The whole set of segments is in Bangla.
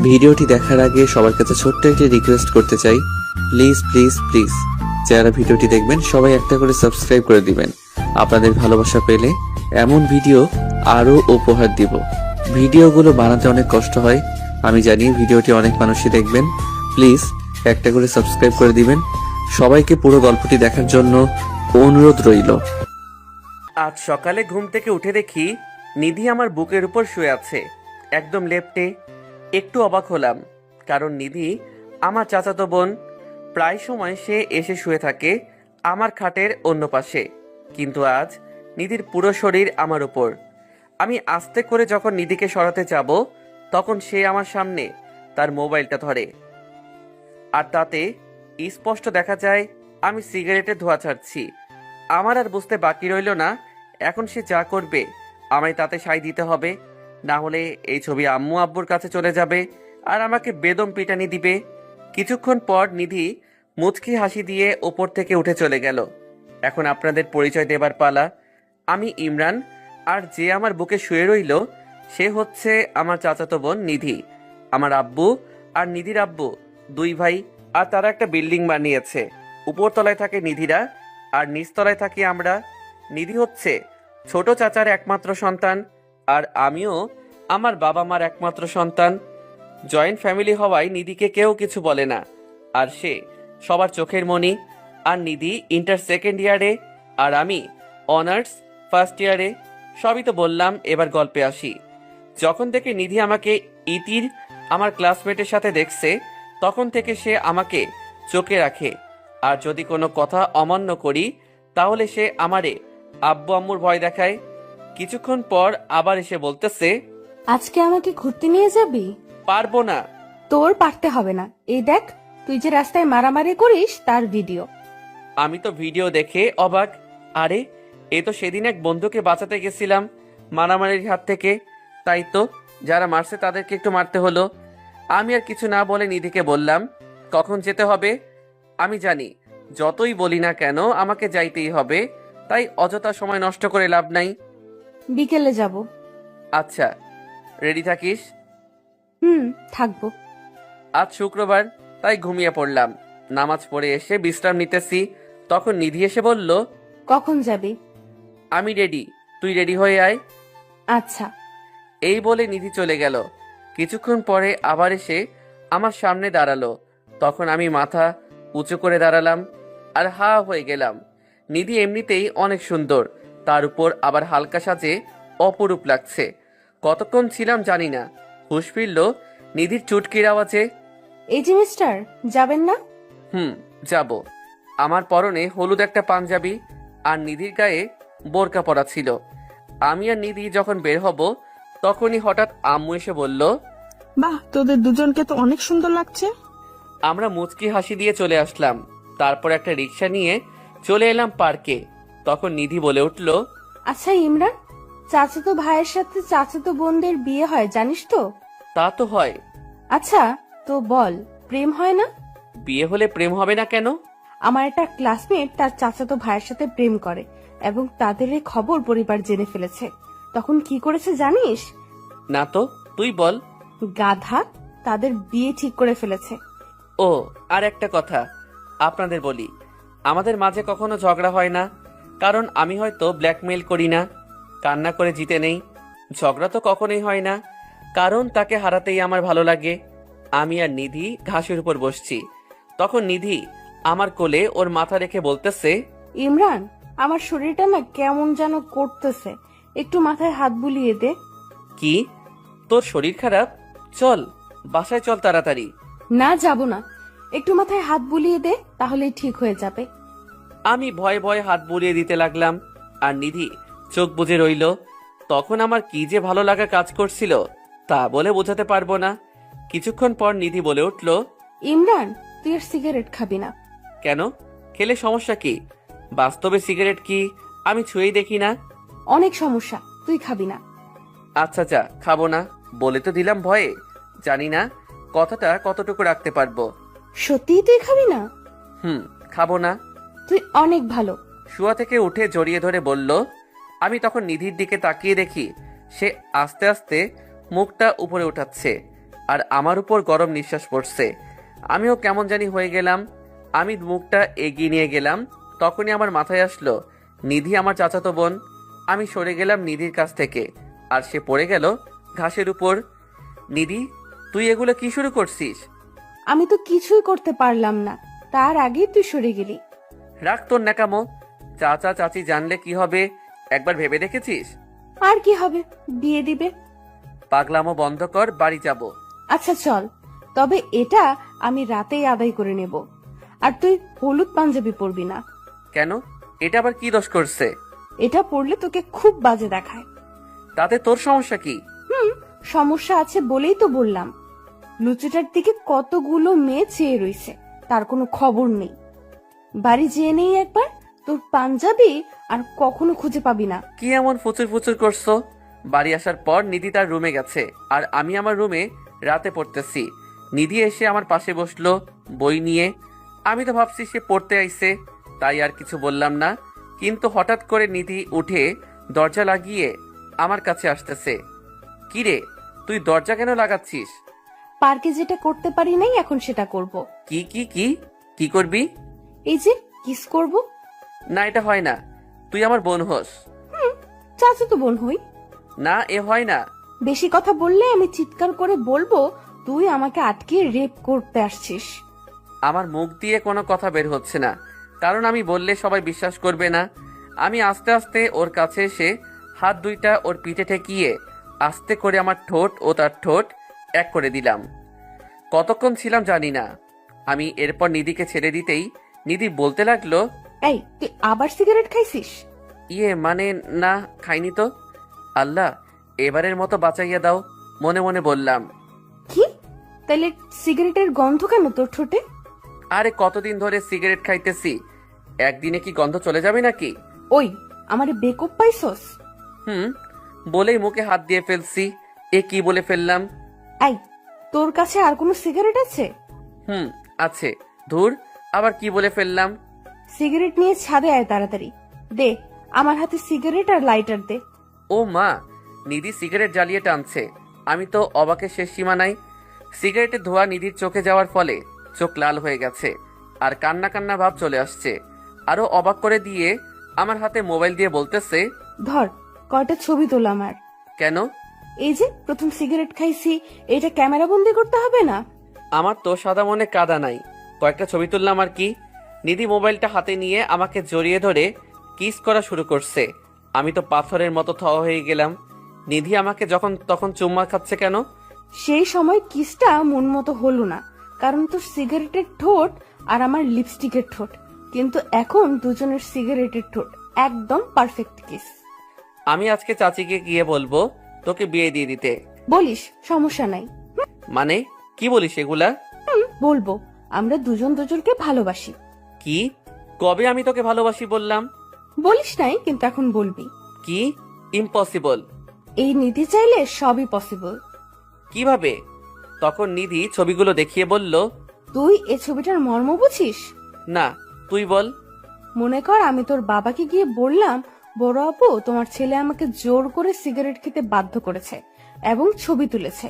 ভিডিওটি দেখার আগে সবার কাছে ছোট্ট একটি রিকোয়েস্ট করতে চাই, প্লিজ প্লিজ প্লিজ যারা ভিডিওটি দেখবেন সবাই একটা করে সাবস্ক্রাইব করে দিবেন। আপনাদের ভালোবাসা পেলে এমন ভিডিও আরো উপহার দিব। ভিডিওগুলো বানাতে অনেক কষ্ট হয়, আমি জানি। ভিডিওটি অনেক মানুষই দেখবেন, প্লিজ একটা করে সাবস্ক্রাইব করে দিবেন। সবাইকে পুরো গল্পটি দেখার জন্য অনুরোধ রইল। আজ সকালে ঘুম থেকে উঠে দেখি নিধি আমার বুকের উপর শুয়ে আছে, একদম লেপ্টে। একটু অবাক হলাম, কারণ নিধি আমার চাচাতো বোন। প্রায় সময় সে এসে শুয়ে থাকে আমার খাটের অন্য পাশে, কিন্তু আজ নিধির পুরো শরীর আমার উপর। আমি আস্তে করে যখন নিধিকে সরাতে যাব, তখন সে আমার সামনে তার মোবাইলটা ধরে, আর তাতে স্পষ্ট দেখা যায় আমি সিগারেটের ধোঁয়া ছাড়ছি। আমার আর বুঝতে বাকি রইল না, এখন সে যা করবে আমায় তাতে সায় দিতে হবে, না হলে এই ছবি আম্মু আব্বুর কাছে চলে যাবে আর আমাকে বেদম পিটানি দিবে। কিছুক্ষণ পর নিধি মুচকি হাসি দিয়ে ওপর থেকে উঠে চলে গেল। এখন আপনাদের পরিচয় দেবার পালা। আমি ইমরান, আর যে আমার বুকে শুয়ে রইল সে হচ্ছে আমার চাচাতো বোন নিধি। আমার আব্বু আর নিধির আব্বু দুই ভাই, আর তারা একটা বিল্ডিং বানিয়েছে। উপরতলায় থাকে নিধিরা আর নিচতলায় থাকি আমরা। নিধি হচ্ছে ছোট চাচার একমাত্র সন্তান, আর আমিও আমার বাবা মার একমাত্র সন্তান। জয়েন্ট ফ্যামিলি হওয়ায় নিধিকে কেউ কিছু বলে না, আর সে সবার চোখের মণি। আর নিধি ইন্টার সেকেন্ড ইয়ারে, আর আমি অনার্স ফার্স্ট ইয়ারে। সবই তো বললাম, এবার গল্পে আসি। যখন থেকে নিধি আমাকে ইতির আমার ক্লাসমেটের সাথে দেখছে, তখন থেকে সে আমাকে চোখে রাখে, আর যদি কোনো কথা অমান্য করি তাহলে সে আমারে আব্বু আম্মুর ভয় দেখায়। কিছুক্ষণ পর আবার এসে বলতেছে, আজকে আমাকে ঘুরতে নিয়ে যাবি? পারবো না। তোর পারতে হবে না, এই দেখ তুই যে রাস্তায় মারামারি করিস তার ভিডিও। আমি তো ভিডিও দেখে অবাক। আরে, এ তো সেদিন এক বন্ধুকে বাঁচাতে গেছিলাম মারামারির হাত থেকে, তাই তো যারা মারছে তাদেরকে একটু মারতে হলো। আমি আর কিছু না বলে নিধিকে বললাম, কখন যেতে হবে? আমি জানি যতই বলি না কেন আমাকে যাইতেই হবে, তাই অযথা সময় নষ্ট করে লাভ নাই। বিকেলে যাব। আচ্ছা, রেডি থাকিস। থাকবো। আজ শুক্রবার, তাই ঘুমিয়ে পড়লাম। নামাজ পড়ে এসে বিশ্রাম নিতেছি, তখন নিধি এসে বলল, কখন যাবি? আমি রেডি, তুই রেডি হয়ে আয়। আচ্ছা। এই বলে নিধি চলে গেল। কিছুক্ষণ পরে আবার এসে আমার সামনে দাঁড়ালো, তখন আমি মাথা উঁচু করে দাঁড়ালাম আর হা হয়ে গেলাম। নিধি এমনিতেই অনেক সুন্দর, তার উপর আবার হালকা সাজে অপরূপ লাগছে। কতক্ষণ ছিলাম জানি না, হুঁশ ফিরল নিধির চুটকির আওয়াজে। এই যে মিস্টার, যাবেন না? যাব। আমার পরনে হলুদ একটা পাঞ্জাবি আর নিধির গায়ে বোরকা পরা ছিল। আমি আর নিধি যখন বের হব, তখনই হঠাৎ আম্মু এসে বলল, বাহ, তোদের দুজনকে তো অনেক সুন্দর লাগছে। আমরা মুচকি হাসি দিয়ে চলে আসলাম। তারপর একটা রিক্সা নিয়ে চলে এলাম পার্কে। তখন নিধি বলে উঠল, আচ্ছা ইমরান, চাচাতো ভাইয়ের সাথে চাচাতো বোনদের বিয়ে হয় জানিস তো? তা তো হয়। আচ্ছা, তো বল, প্রেম হয় না? বিয়ে হলে প্রেম হবে না কেন? আমার একটা ক্লাসমেট তার চাচাতো ভাইয়ের সাথে প্রেম করে এবং তাদের এই খবর পরিবার জেনে ফেলেছে। তখন কি করেছে জানিস? না তো, তুই বল। গাধা, তাদের বিয়ে ঠিক করে ফেলেছে। ও, আর একটা কথা আপনাদের বলি, আমাদের মাঝে কখনো ঝগড়া হয় না, কারণ আমি হয়তো ব্ল্যাকমেইল করি না, কান্না করে জিতে নেই। ঝগড়া তো কখনোই হয় না, কারণ তাকে হারাতেই আমার ভালো লাগে। আমি আর নিধি ঘাসের উপর বসছি, তখন নিধি আমার কোলে ওর মাথা রেখে বলতেছে, ইমরান, আমার শরীরটা না কেমন যেন করতেছে, একটু মাথায় হাত বুলিয়ে দে। কি, তোর শরীর খারাপ? চল বাসায় চল তাড়াতাড়ি। না, যাব না, একটু মাথায় হাত বুলিয়ে দে, তাহলেই ঠিক হয়ে যাবে। আমি ভয়ে ভয়ে হাত বুলিয়ে দিতে লাগলাম, আর নিধি চোখ বুজে রইল। তখন আমার কি যে ভালো লাগা কাজ করছিল তা বলে বোঝাতে পারবো না। কিছুক্ষণ পর নিধি বলে উঠল, ইমরান, তুই আর সিগারেট খাবি না। কেন? খেলে সমস্যা কি? বাস্তবে সিগারেট কি আমি ছুঁয়েই দেখি না। অনেক সমস্যা, তুই খাবি না। আচ্ছা যা, খাবো না বলে তো দিলাম ভয়ে, জানি না কথাটা কতটুকু রাখতে পারবো। সত্যিই তুই খাবি না? খাবো না। তুই অনেক ভালো। শুয়া থেকে উঠে জড়িয়ে ধরে বলল। আমি তখন নিধির দিকে তাকিয়ে দেখি সে আস্তে আস্তে মুখটা উপরে উঠাচ্ছে, আর আমার উপর গরম নিঃশ্বাস পড়ছে। আমিও কেমন জানি হয়ে গেলাম। আমি মুখটা এগিয়ে নিয়ে গেলাম, তখনই আমার মাথায় আসলো নিধি আমার চাচাতো বোন। আমি সরে গেলাম নিধির কাছ থেকে, আর সে পড়ে গেল ঘাসের উপর। নিধি, তুই এগুলো কি শুরু করছিস? আমি তো কিছুই করতে পারলাম না, তার আগেই তুই সরে গেলি। রাখ তোর ন্যাকামো। চাচা চাচি জানলে কি হবে একবার ভেবে দেখেছিস? আর কি হবে, বিয়ে দিবে। পাগলামো বন্ধ কর, বাড়ি যাব। আচ্ছা চল, তবে এটা আমি রাতেই আদায় করে নেব। আর তুই হলুদ পাঞ্জাবি পরবি না। কেন? এটা আবার কি দোষ করছে? এটা পরলে তোকে খুব বাজে দেখায়। তাতে তোর সমস্যা কি? সমস্যা আছে বলেই তো বললাম। লুচিটার দিকে কতগুলো মেয়ে চেয়ে রইছে, তার কোনো খবর নেই। বাড়ি যেয়ে নেই একবার, তোর পাঞ্জাবি আর কখনো খুঁজে পাবি না। কি এমন ফুচুর ফুচুর করছো? বাড়ি আসার পর নিধি তার রুমে গেছে, আর আমি আমার রুমে রাতে পড়তেছি। নিধি এসে আমার পাশে বসলো বই নিয়ে। আমি তো ভাবছি সে পড়তে আইছে, তাই আর কিছু বললাম না। কিন্তু হঠাৎ করে নিধি উঠে দরজা লাগিয়ে আমার কাছে আসতেছে। কি রে, তুই দরজা কেন লাগাচ্ছিস? পার্কে যেটা করতে পারি নাই, এখন সেটা করব। কি কি কি কি করবি? এই যে কিস করব। না, এটা হয় না। তুই আমার বোন হোস। চাচা তো বোন হই। না, এ হয় না। বেশি কথা বললে আমি চিৎকার করে বলবো তুই আমাকে আটকে রেপ করতে আসছিস। আমার মুখ দিয়ে কোনো কথা বের হচ্ছে না, কারণ আমি বললে সবাই বিশ্বাস করবে না। আমি আস্তে আস্তে ওর কাছে এসে হাত দুইটা ওর পিঠে ঠেকিয়ে আস্তে করে আমার ঠোঁট ও তার ঠোঁট এক করে দিলাম। কতক্ষণ ছিলাম জানি না। আমি এরপর নিধিকে ছেড়ে দিতেই নিধি বলতে লাগলো, এই তুই আবার সিগারেট খাইছিস? ইয়ে মানে না, খাইনি তো। আল্লাহ, এবারের মতো বাঁচাইয়া দাও, মনে মনে বললাম। কি? তাহলে সিগারেটের গন্ধ কেন তোর ঠোঁটে? আরে কতদিন ধরে সিগারেট খাইতেছি, একদিনে কি গন্ধ চলে যাবে নাকি? ওই আমারে বেকপ পাইছস? বলেই মুখে হাত দিয়ে ফেলছি। এ কি বলে ফেললাম? এই তোর কাছে আর কোনো সিগারেট আছে? আছে। ধুর, আবার কি বলে ফেললাম? সিগারেট নিয়ে ছাদে আয় তাড়াতাড়ি। দে আমার হাতে সিগারেট আর লাইটার দে। ও মা, নিধি সিগারেট জ্বালিয়ে টানছে। আমি তো অবাকের শেষ সীমা নাই। সিগারেটের ধোঁয়া নিধির চোখে যাওয়ার ফলে চোখ লাল হয়ে গেছে, আর কান্না কান্না ভাব চলে আসছে। আরো অবাক করে দিয়ে আমার হাতে মোবাইল দিয়ে বলতেছে, ধর কয়টা ছবি তোল আমার। কেন? এই যে প্রথম সিগারেট খাইছি, এটা ক্যামেরা বন্দি করতে হবে না? আমার তো সাদা মনে কাদা নাই, কয়েকটা ছবি তুললাম আর কি। নিধি মোবাইলটা হাতে নিয়ে আমাকে জড়িয়ে ধরে কিস করা শুরু করছে। আমি তো পাথরের মতো থ হয়ে গেলাম। নিধি আমাকে যখন তখন চুম্মা খাচ্ছে কেন? সেই সময় কিসটা মন মতো হলো না, কারণ তোর সিগারেটের ঠোঁট আর আমার লিপস্টিকের ঠোঁট। কিন্তু এখন দুজনের সিগারেটের ঠোঁট একদম পারফেক্ট কিস। আমি আজকে চাচিকে গিয়ে বলবো তোকে বিয়ে দিয়ে দিতে। বলিস, সমস্যা নাই। মানে কি বলিস এগুলা? বলবো আমরা দুজন দুজনকে ভালোবাসি। কি? কবে আমি তোকে ভালোবাসি বললাম? বলিস নাই, কিন্তু এখন বলবি। কি? ইম্পসিবল। এই নিতে চাইলে সবই পসিবল। কিভাবে? তখন নিধি ছবিগুলো দেখিয়ে বলল, তুই এ ছবিটার মর্ম বুঝিস? না, তুই বল। মনে কর আমি তোর বাবাকে গিয়ে বললাম, বড় আপু তোমার ছেলে আমাকে জোর করে সিগারেট খেতে বাধ্য করেছে এবং ছবি তুলেছে,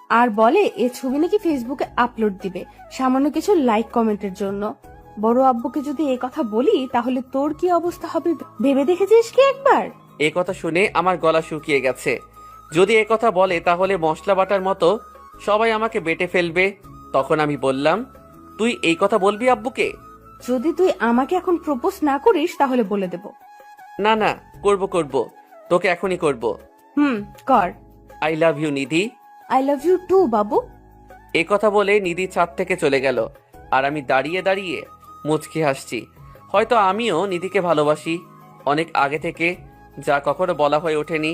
আর বলে এ ছবি নাকি ফেসবুকে আপলোড দিবে সামান্য কিছু লাইক কমেন্টের জন্য। বড় আব্বুকে যদি এই কথা বলি তাহলে তোর কি অবস্থা হবে ভেবে দেখেছিস কি একবার? এ কথা শুনে আমার গলা শুকিয়ে গেছে। যদি এ কথা বলে তাহলে মশলা বাটার মতো সবাই আমাকে বেটে ফেলবে। তখন আমি বললাম, তুই এই কথা বলবি আব্বুকে? যদি তুই আমাকে এখন প্রপোজ না করিস তাহলে বলে দেব। না না, করব করব, তোকে এখনই করব। কর। I love you Nidhi. I love you too বাবু। এ কথা বলে নিধি ছাদ থেকে চলে গেল, আর আমি দাঁড়িয়ে দাঁড়িয়ে মুচকি হাসছি। হয়তো আমিও নিধিকে ভালোবাসি অনেক আগে থেকে, যা কখনো বলা হয়ে ওঠেনি।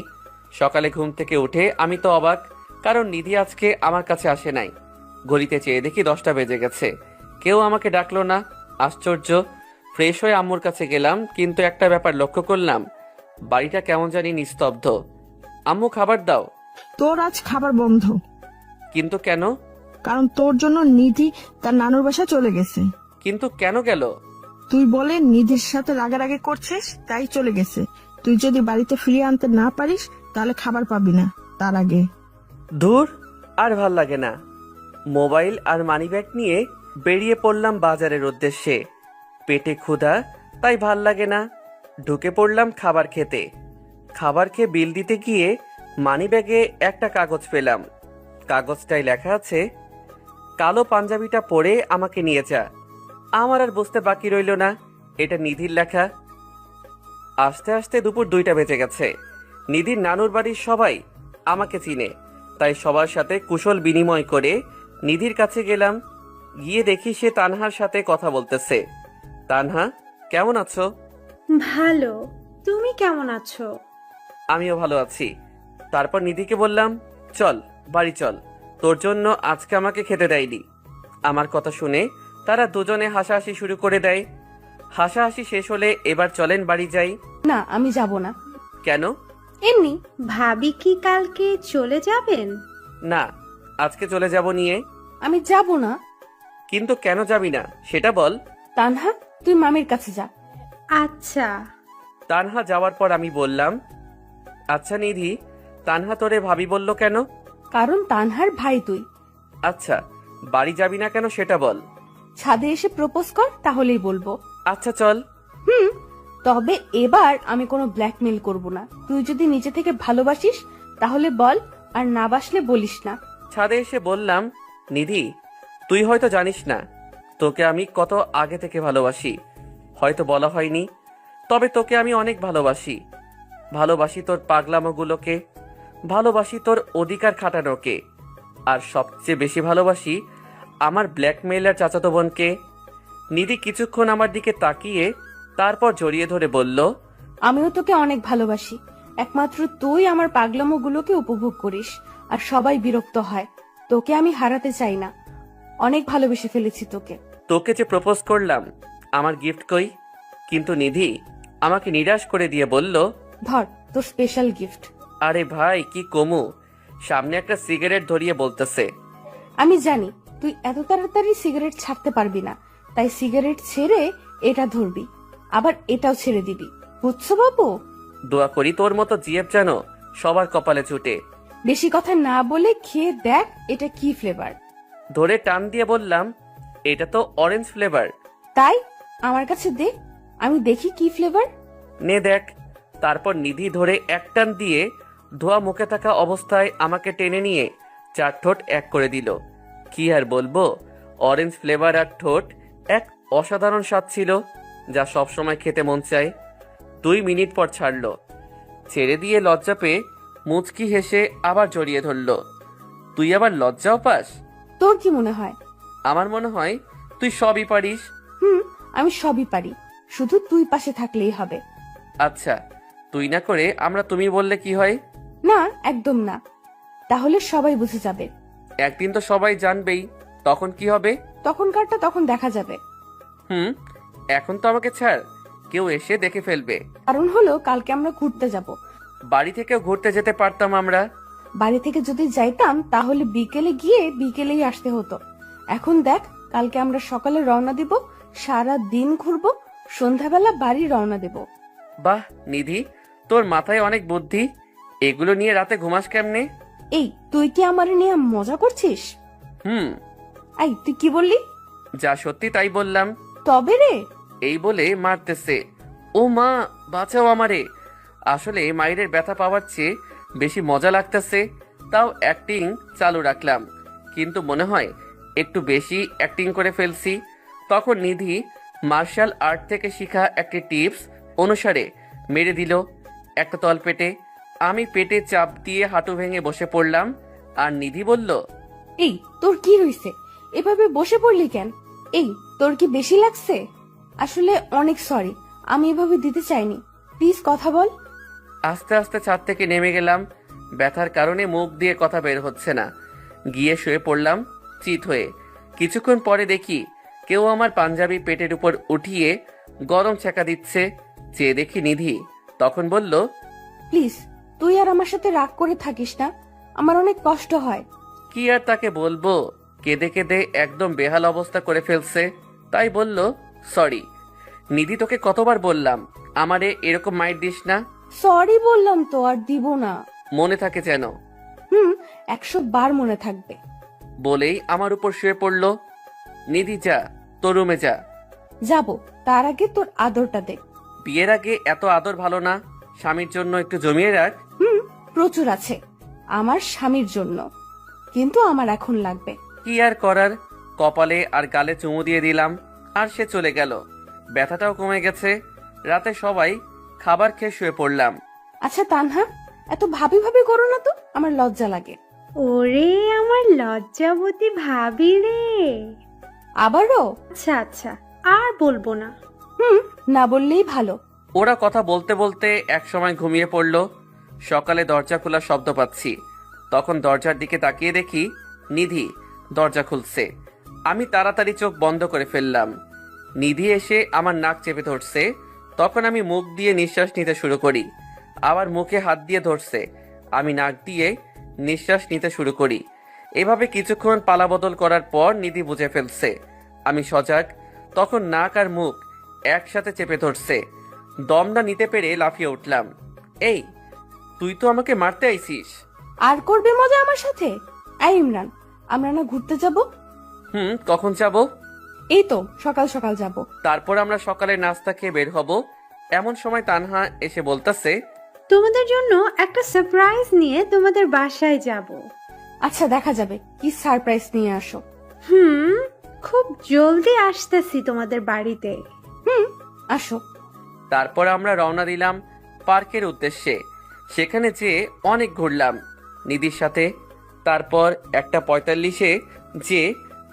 সকালে ঘুম থেকে উঠে আমি তো অবাক, কারণ নিধি আজকে আমার কাছে আসে নাই। ঘড়িতে চেয়ে দেখি 10টা বেজে গেছে, কেউ আমাকে ডাকলো না। আশ্চর্য। ফ্রেশ হয়ে আম্মুর কাছে গেলাম, কিন্তু একটা ব্যাপার লক্ষ্য করলাম, বাড়িটা কেমন জানি নিস্তব্ধ। আম্মু খাবার দাও। তোর আজ খাবার বন্ধ। কিন্তু কেন? কারণ তোর জন্য নিধি তার নানুর বাসা চলে গেছে। কিন্তু কেন গেল? তুই বলে নিধির সাথে রাগারাগি করছিস, তাই চলে গেছে। তুই যদি বাড়িতে ফিরিয়ে আনতে না পারিস তাহলে খাবার পাবি না তার আগে। দূর, আর ভাল লাগে না। মোবাইল আর মানিব্যাগ নিয়ে বেরিয়ে পড়লাম বাজারের উদ্দেশ্যে। পেটে ক্ষুধা, তাই ভাল লাগে না। ঢুকে পড়লাম খাবার খেতে। খাবার খেয়ে বিল দিতে গিয়ে মানিব্যাগে একটা কাগজ পেলাম। কাগজটায় লেখা আছে, কালো পাঞ্জাবিটা পরে আমাকে নিয়ে যা। আমার আর বুঝতে বাকি রইল না এটা নিধির লেখা। আস্তে আস্তে দুপুর 2টা বেজে গেছে। নিধির নানুর বাড়ির সবাই আমাকে চিনে, তাই সবার সাথে কুশল বিনিময় করে নিধির কাছে গেলাম। গিয়ে দেখি সে তানহার সাথে কথা বলতেছে। তানহা, কেমন আছো? ভালো। তুমি কেমন আছো? আমিও ভালো আছি। তারপর নিধিকে বললাম, চল বাড়ি চল, তোর জন্য আজকে আমাকে খেতে দেয়নি। আমার কথা শুনে তারা দুজনে হাসাহাসি শুরু করে দেয়। হাসাহাসি শেষ হলে এবার চলেন বাড়ি যাই। না, আমি যাব না। কেন? এমনি। ভাবি কি কালকে চলে যাবেন? না, আজকে চলে যাব নিয়ে। আমি যাব না। কিন্তু কেন যাবি না সেটা বল। তানহা, তুই মামির কাছে যা। আচ্ছা। তানহা যাওয়ার পর আমি বললাম, আচ্ছা নিধি, তানহা তোরে ভাবি বলল কেন? কারণ তানহার ভাই তুই। আচ্ছা, বাড়ি যাবি না কেন সেটা বল। ছাদে এসে প্রপোজ কর, তাহলেই বলবো। আচ্ছা চল। তবে এবার আমি কোনো ব্ল্যাকমেল করব না। তুই যদি নিজে থেকে ভালোবাসিস তাহলে বল, আর না বাসলে বলিস না। ছাদে এসে বললাম, নিধি, তুই হয়তো জানিস না তোকে আমি কত আগে থেকে ভালোবাসি। হয়তো বলা হয়নি, তবে তোকে আমি অনেক ভালোবাসি। ভালোবাসি তোর পাগলামোগুলোকে, ভালোবাসি তোর অধিকার খাটানোকে, আর সবচেয়ে বেশি ভালোবাসি আমার ব্ল্যাকমেইলার চাচাতো বোনকে। নিধি কিছুক্ষণ আমার দিকে তাকিয়ে তারপর জড়িয়ে ধরে বলল, আমিও তোকে অনেক ভালোবাসি। একমাত্র তুই আমার পাগলামোগুলোকে উপভোগ করিস, আর সবাই বিরক্ত হয়। তোকে আমি হারাতে চাই না। অনেক ভালোবেসে ফেলেছি তোকে। তোকে যে প্রপোজ করলাম, আমার গিফট কই? কিন্তু নিধি আমাকে নিরাশ করে দিয়ে বলল, ধর তোর স্পেশাল গিফট। আরে ভাই, কি কমু, সামনে একটা সিগারেট ধরিয়ে বলতেছে। আমি জানি তুই এত তাড়াতাড়ি সিগারেট ছাড়তে পারবি না, তাই সিগারেট ছেড়ে এটা ধরবি, আবার এটাও ছেড়ে দিবি। বুঝছো বাবু? দোয়া করি তোর মতো জিএফ যেন সবার কপালে ছুটে। বেশি কথা না বলে খেয়ে দেখ এটা কি ফ্লেভার। ধরে টান দিয়ে বললাম, এটা তো অরেঞ্জ ফ্লেভার। তাই আমার কাছে দে, আমি দেখি কি ফ্লেভার। নে দেখ। তারপর নিধি ধরে এক টান দিয়ে ধোয়া মুখে থাকা অবস্থায় আমাকে টেনে নিয়ে 4 ঠোঁট এক করে দিল। কি আর বলবো, অরেঞ্জ ফ্লেভার আর ঠোঁট এক অসাধারণ স্বাদ ছিল, যা সবসময় খেতে মন চায়। 2 মিনিট পর ছাড়লো। ছেড়ে দিয়ে লজ্জা পেয়ে মুচকি হেসে আবার জড়িয়ে ধরল। তুই আবার লজ্জাও পাস? তোর কি মনে হয়? আমার মনে হয় তুই সবই পারিস। আমি সবই পারি, শুধু তুই পাশে থাকলেই হবে। আচ্ছা, তুই না করে আমরা তুমি বললে কি হয়? না, একদম না। তাহলে সবাই বুঝে যাবে। একদিন তো সবাই জানবেই, তখন কি হবে? তখনকারটা তখন দেখা যাবে। এখন তো আমাকে ছাড়, কেউ এসে দেখে ফেলবে। কারণ হলো কালকে আমরা ঘুরতে যাব। বাড়ি থেকেও ঘুরতে যেতে পারতাম আমরা। বাড়ি থেকে যদি যাইতাম তাহলে বিকেলে গিয়ে বিকেলেই আসতে হতো। এখন দেখ, কালকে আমরা সকালে রওনা দিব, সারা দিন ঘুরবো, সন্ধ্যাবেলা বাড়ি রওনা দেব। বাহ নিধি, তোর মাথায় অনেক বুদ্ধি। এগুলো নিয়ে রাতে ঘুমাস কেমনে? এই, তুই কি আমার নিয়ে মজা করছিস? এই, তুই কি বললি? যা সত্যি তাই বললাম। তবে রে। এই বলে মারতেছে। ও মা, বাঁচাও আমারে। আসলে মায়ের ব্যথা পাওয়ার চেয়ে বেশি মজা লাগতেছে, তাও অ্যাক্টিং চালু রাখলাম। কিন্তু মনে হয় একটু বেশি অ্যাক্টিং করে ফেলছি। তখন নিধি মার্শাল আর্ট থেকে শিখা একটি টিপস অনুসারে মেরে দিল একটা তলপেটে। আমি পেটে চাপ দিয়ে হাঁটু ভেঙে বসে পড়লাম, আর নিধি বলল, এই, তোর কি হয়েছে? এভাবে বসে পড়লি কেন? এই, তোর কি বেশি লাগছে? আসলে অনেক সরি, আমি এভাবে দিতে চাইনি। প্লিজ কথা বল। আস্তে আস্তে ছাদ থেকে নেমে গেলাম। ব্যথার কারণে মুখ দিয়ে কথা বের হচ্ছে না। গিয়ে শুয়ে পড়লাম চিত হয়ে। কিছুক্ষণ পরে দেখি কেউ আমার পাঞ্জাবি পেটের উপর উঠিয়ে গরম ছ্যাঁকা দিচ্ছে। চেয়ে দেখি নিধি। তখন বলল, প্লিজ তুই আর আমার সাথে রাগ করে থাকিস না, আমার অনেক কষ্ট হয়। কি আর তাকে বলবো, কেঁদে কেঁদে একদম বেহাল অবস্থা করে ফেলছে। তাই বলল, সরি। নিধি, তোকে কতবার বললাম আমারে এরকম মাইর দিস না। সরি বললাম তো, আর দিব না। মনে থাকে যেন। 100 বার মনে থাকবে। বলেই আমার উপর শুয়ে পড়ল। নিধি যা, তোর রুমে যা। যাব, তার আগে তোর আদরটা দে। বিয়ের আগে এত আদর ভালো না, স্বামীর জন্য একটু জমিয়ে রাখ। প্রচুর আছে আমার স্বামীর জন্য, কিন্তু আমার এখন লাগবে। কি আর করার, কপালে আর গালে চুমু দিয়ে দিলাম, আর সে চলে গেল। ব্যথাটাও কমে গেছে। রাতে সবাই খাবার খেয়ে শুয়ে পড়লাম। আচ্ছা তানহা, এত ভাবি ভাবি করো না তো, আমার লজ্জা লাগে। ওরে আমার লজ্জাবতী ভাবি রে। আবারও? আচ্ছা আচ্ছা, আর বলবো না। না বললেই ভালো। ওরা কথা বলতে বলতে একসময় ঘুমিয়ে পড়ল। সকালে দরজা খোলার শব্দ পাচ্ছি। তখন দরজার দিকে তাকিয়ে দেখি নিধি দরজা খুলছে। আমি তাড়াতাড়ি চোখ বন্ধ করে ফেললাম। নিধি এসে আমার নাক চেপে ধরছে। তখন আমি মুখ দিয়ে নিঃশ্বাস নিতে শুরু করি। আবার মুখে হাত দিয়ে ধরছে। আমি নাক দিয়ে নিঃশ্বাস নিতে শুরু করি। এভাবে কিছুক্ষণ পালাবদল করার পর নিধি বুঝে ফেলছে আমি সজাগ। তখন নাক আর মুখ একসাথে চেপে ধরছে। দম না নিতে পেরে লাফিয়ে উঠলাম। এই, তুই তো আমাকে মারতে আইছিস। আর করবে মজা আমার সাথে? এই ইমরান, আমরা না ঘুরতে যাব? কখন যাব? এই তো সকাল সকাল যাব। তারপর আমরা সকালে নাস্তা খেয়ে বের হব। এমন সময় তানহা এসে বলতেছে, তোমাদের জন্য একটা সারপ্রাইজ নিয়ে তোমাদের বাসায় যাব। আচ্ছা দেখা যাবে, কি সারপ্রাইজ নিয়ে আসো। খুব জলদি আসতেছি তোমাদের বাড়িতে। আসো। তারপর আমরা রওনা দিলাম পার্কের উদ্দেশ্যে। সেখানে যেয়ে অনেক ঘুরলাম নিধির সাথে। তারপর 1:45-এ যে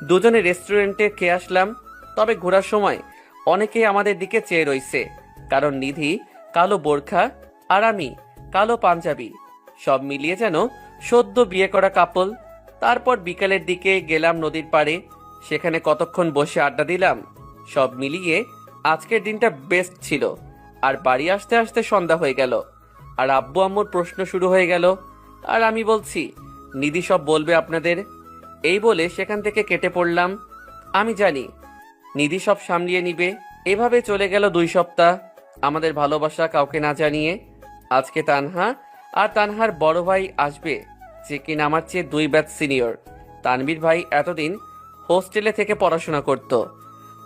দুজনে রেস্টুরেন্টে খেয়ে আসলাম। তবে ঘোরার সময় অনেকেই আমাদের দিকে চেয়ে রইছে, কারণ নিধি কালো বোরখা আর আমি কালো পাঞ্জাবি, সব মিলিয়ে যেন সদ্য বিয়ে করা কাপল। তারপর বিকালের দিকে গেলাম নদীর পাড়ে। সেখানে কতক্ষণ বসে আড্ডা দিলাম। সব মিলিয়ে আজকের দিনটা বেস্ট ছিল। আর বাড়ি আসতে আসতে সন্ধ্যা হয়ে গেল। আর আব্বু আম্মুর প্রশ্ন শুরু হয়ে গেল। আর আমি বলছি নিধি সব বলবে আপনাদের। এই বলে সেখান থেকে কেটে পড়লাম। আমি জানি নিধি সব সামলিয়ে নিবে। এভাবে চলে গেল 2 সপ্তাহ আমাদের ভালোবাসা কাউকে না জানিয়ে। আজকে তানহা আর তানহার বড় ভাই আসবে, যে কিনা আমার চেয়ে 2 ব্যাচ সিনিয়র। তানভীর ভাই এতদিন হোস্টেলে থেকে পড়াশোনা করত।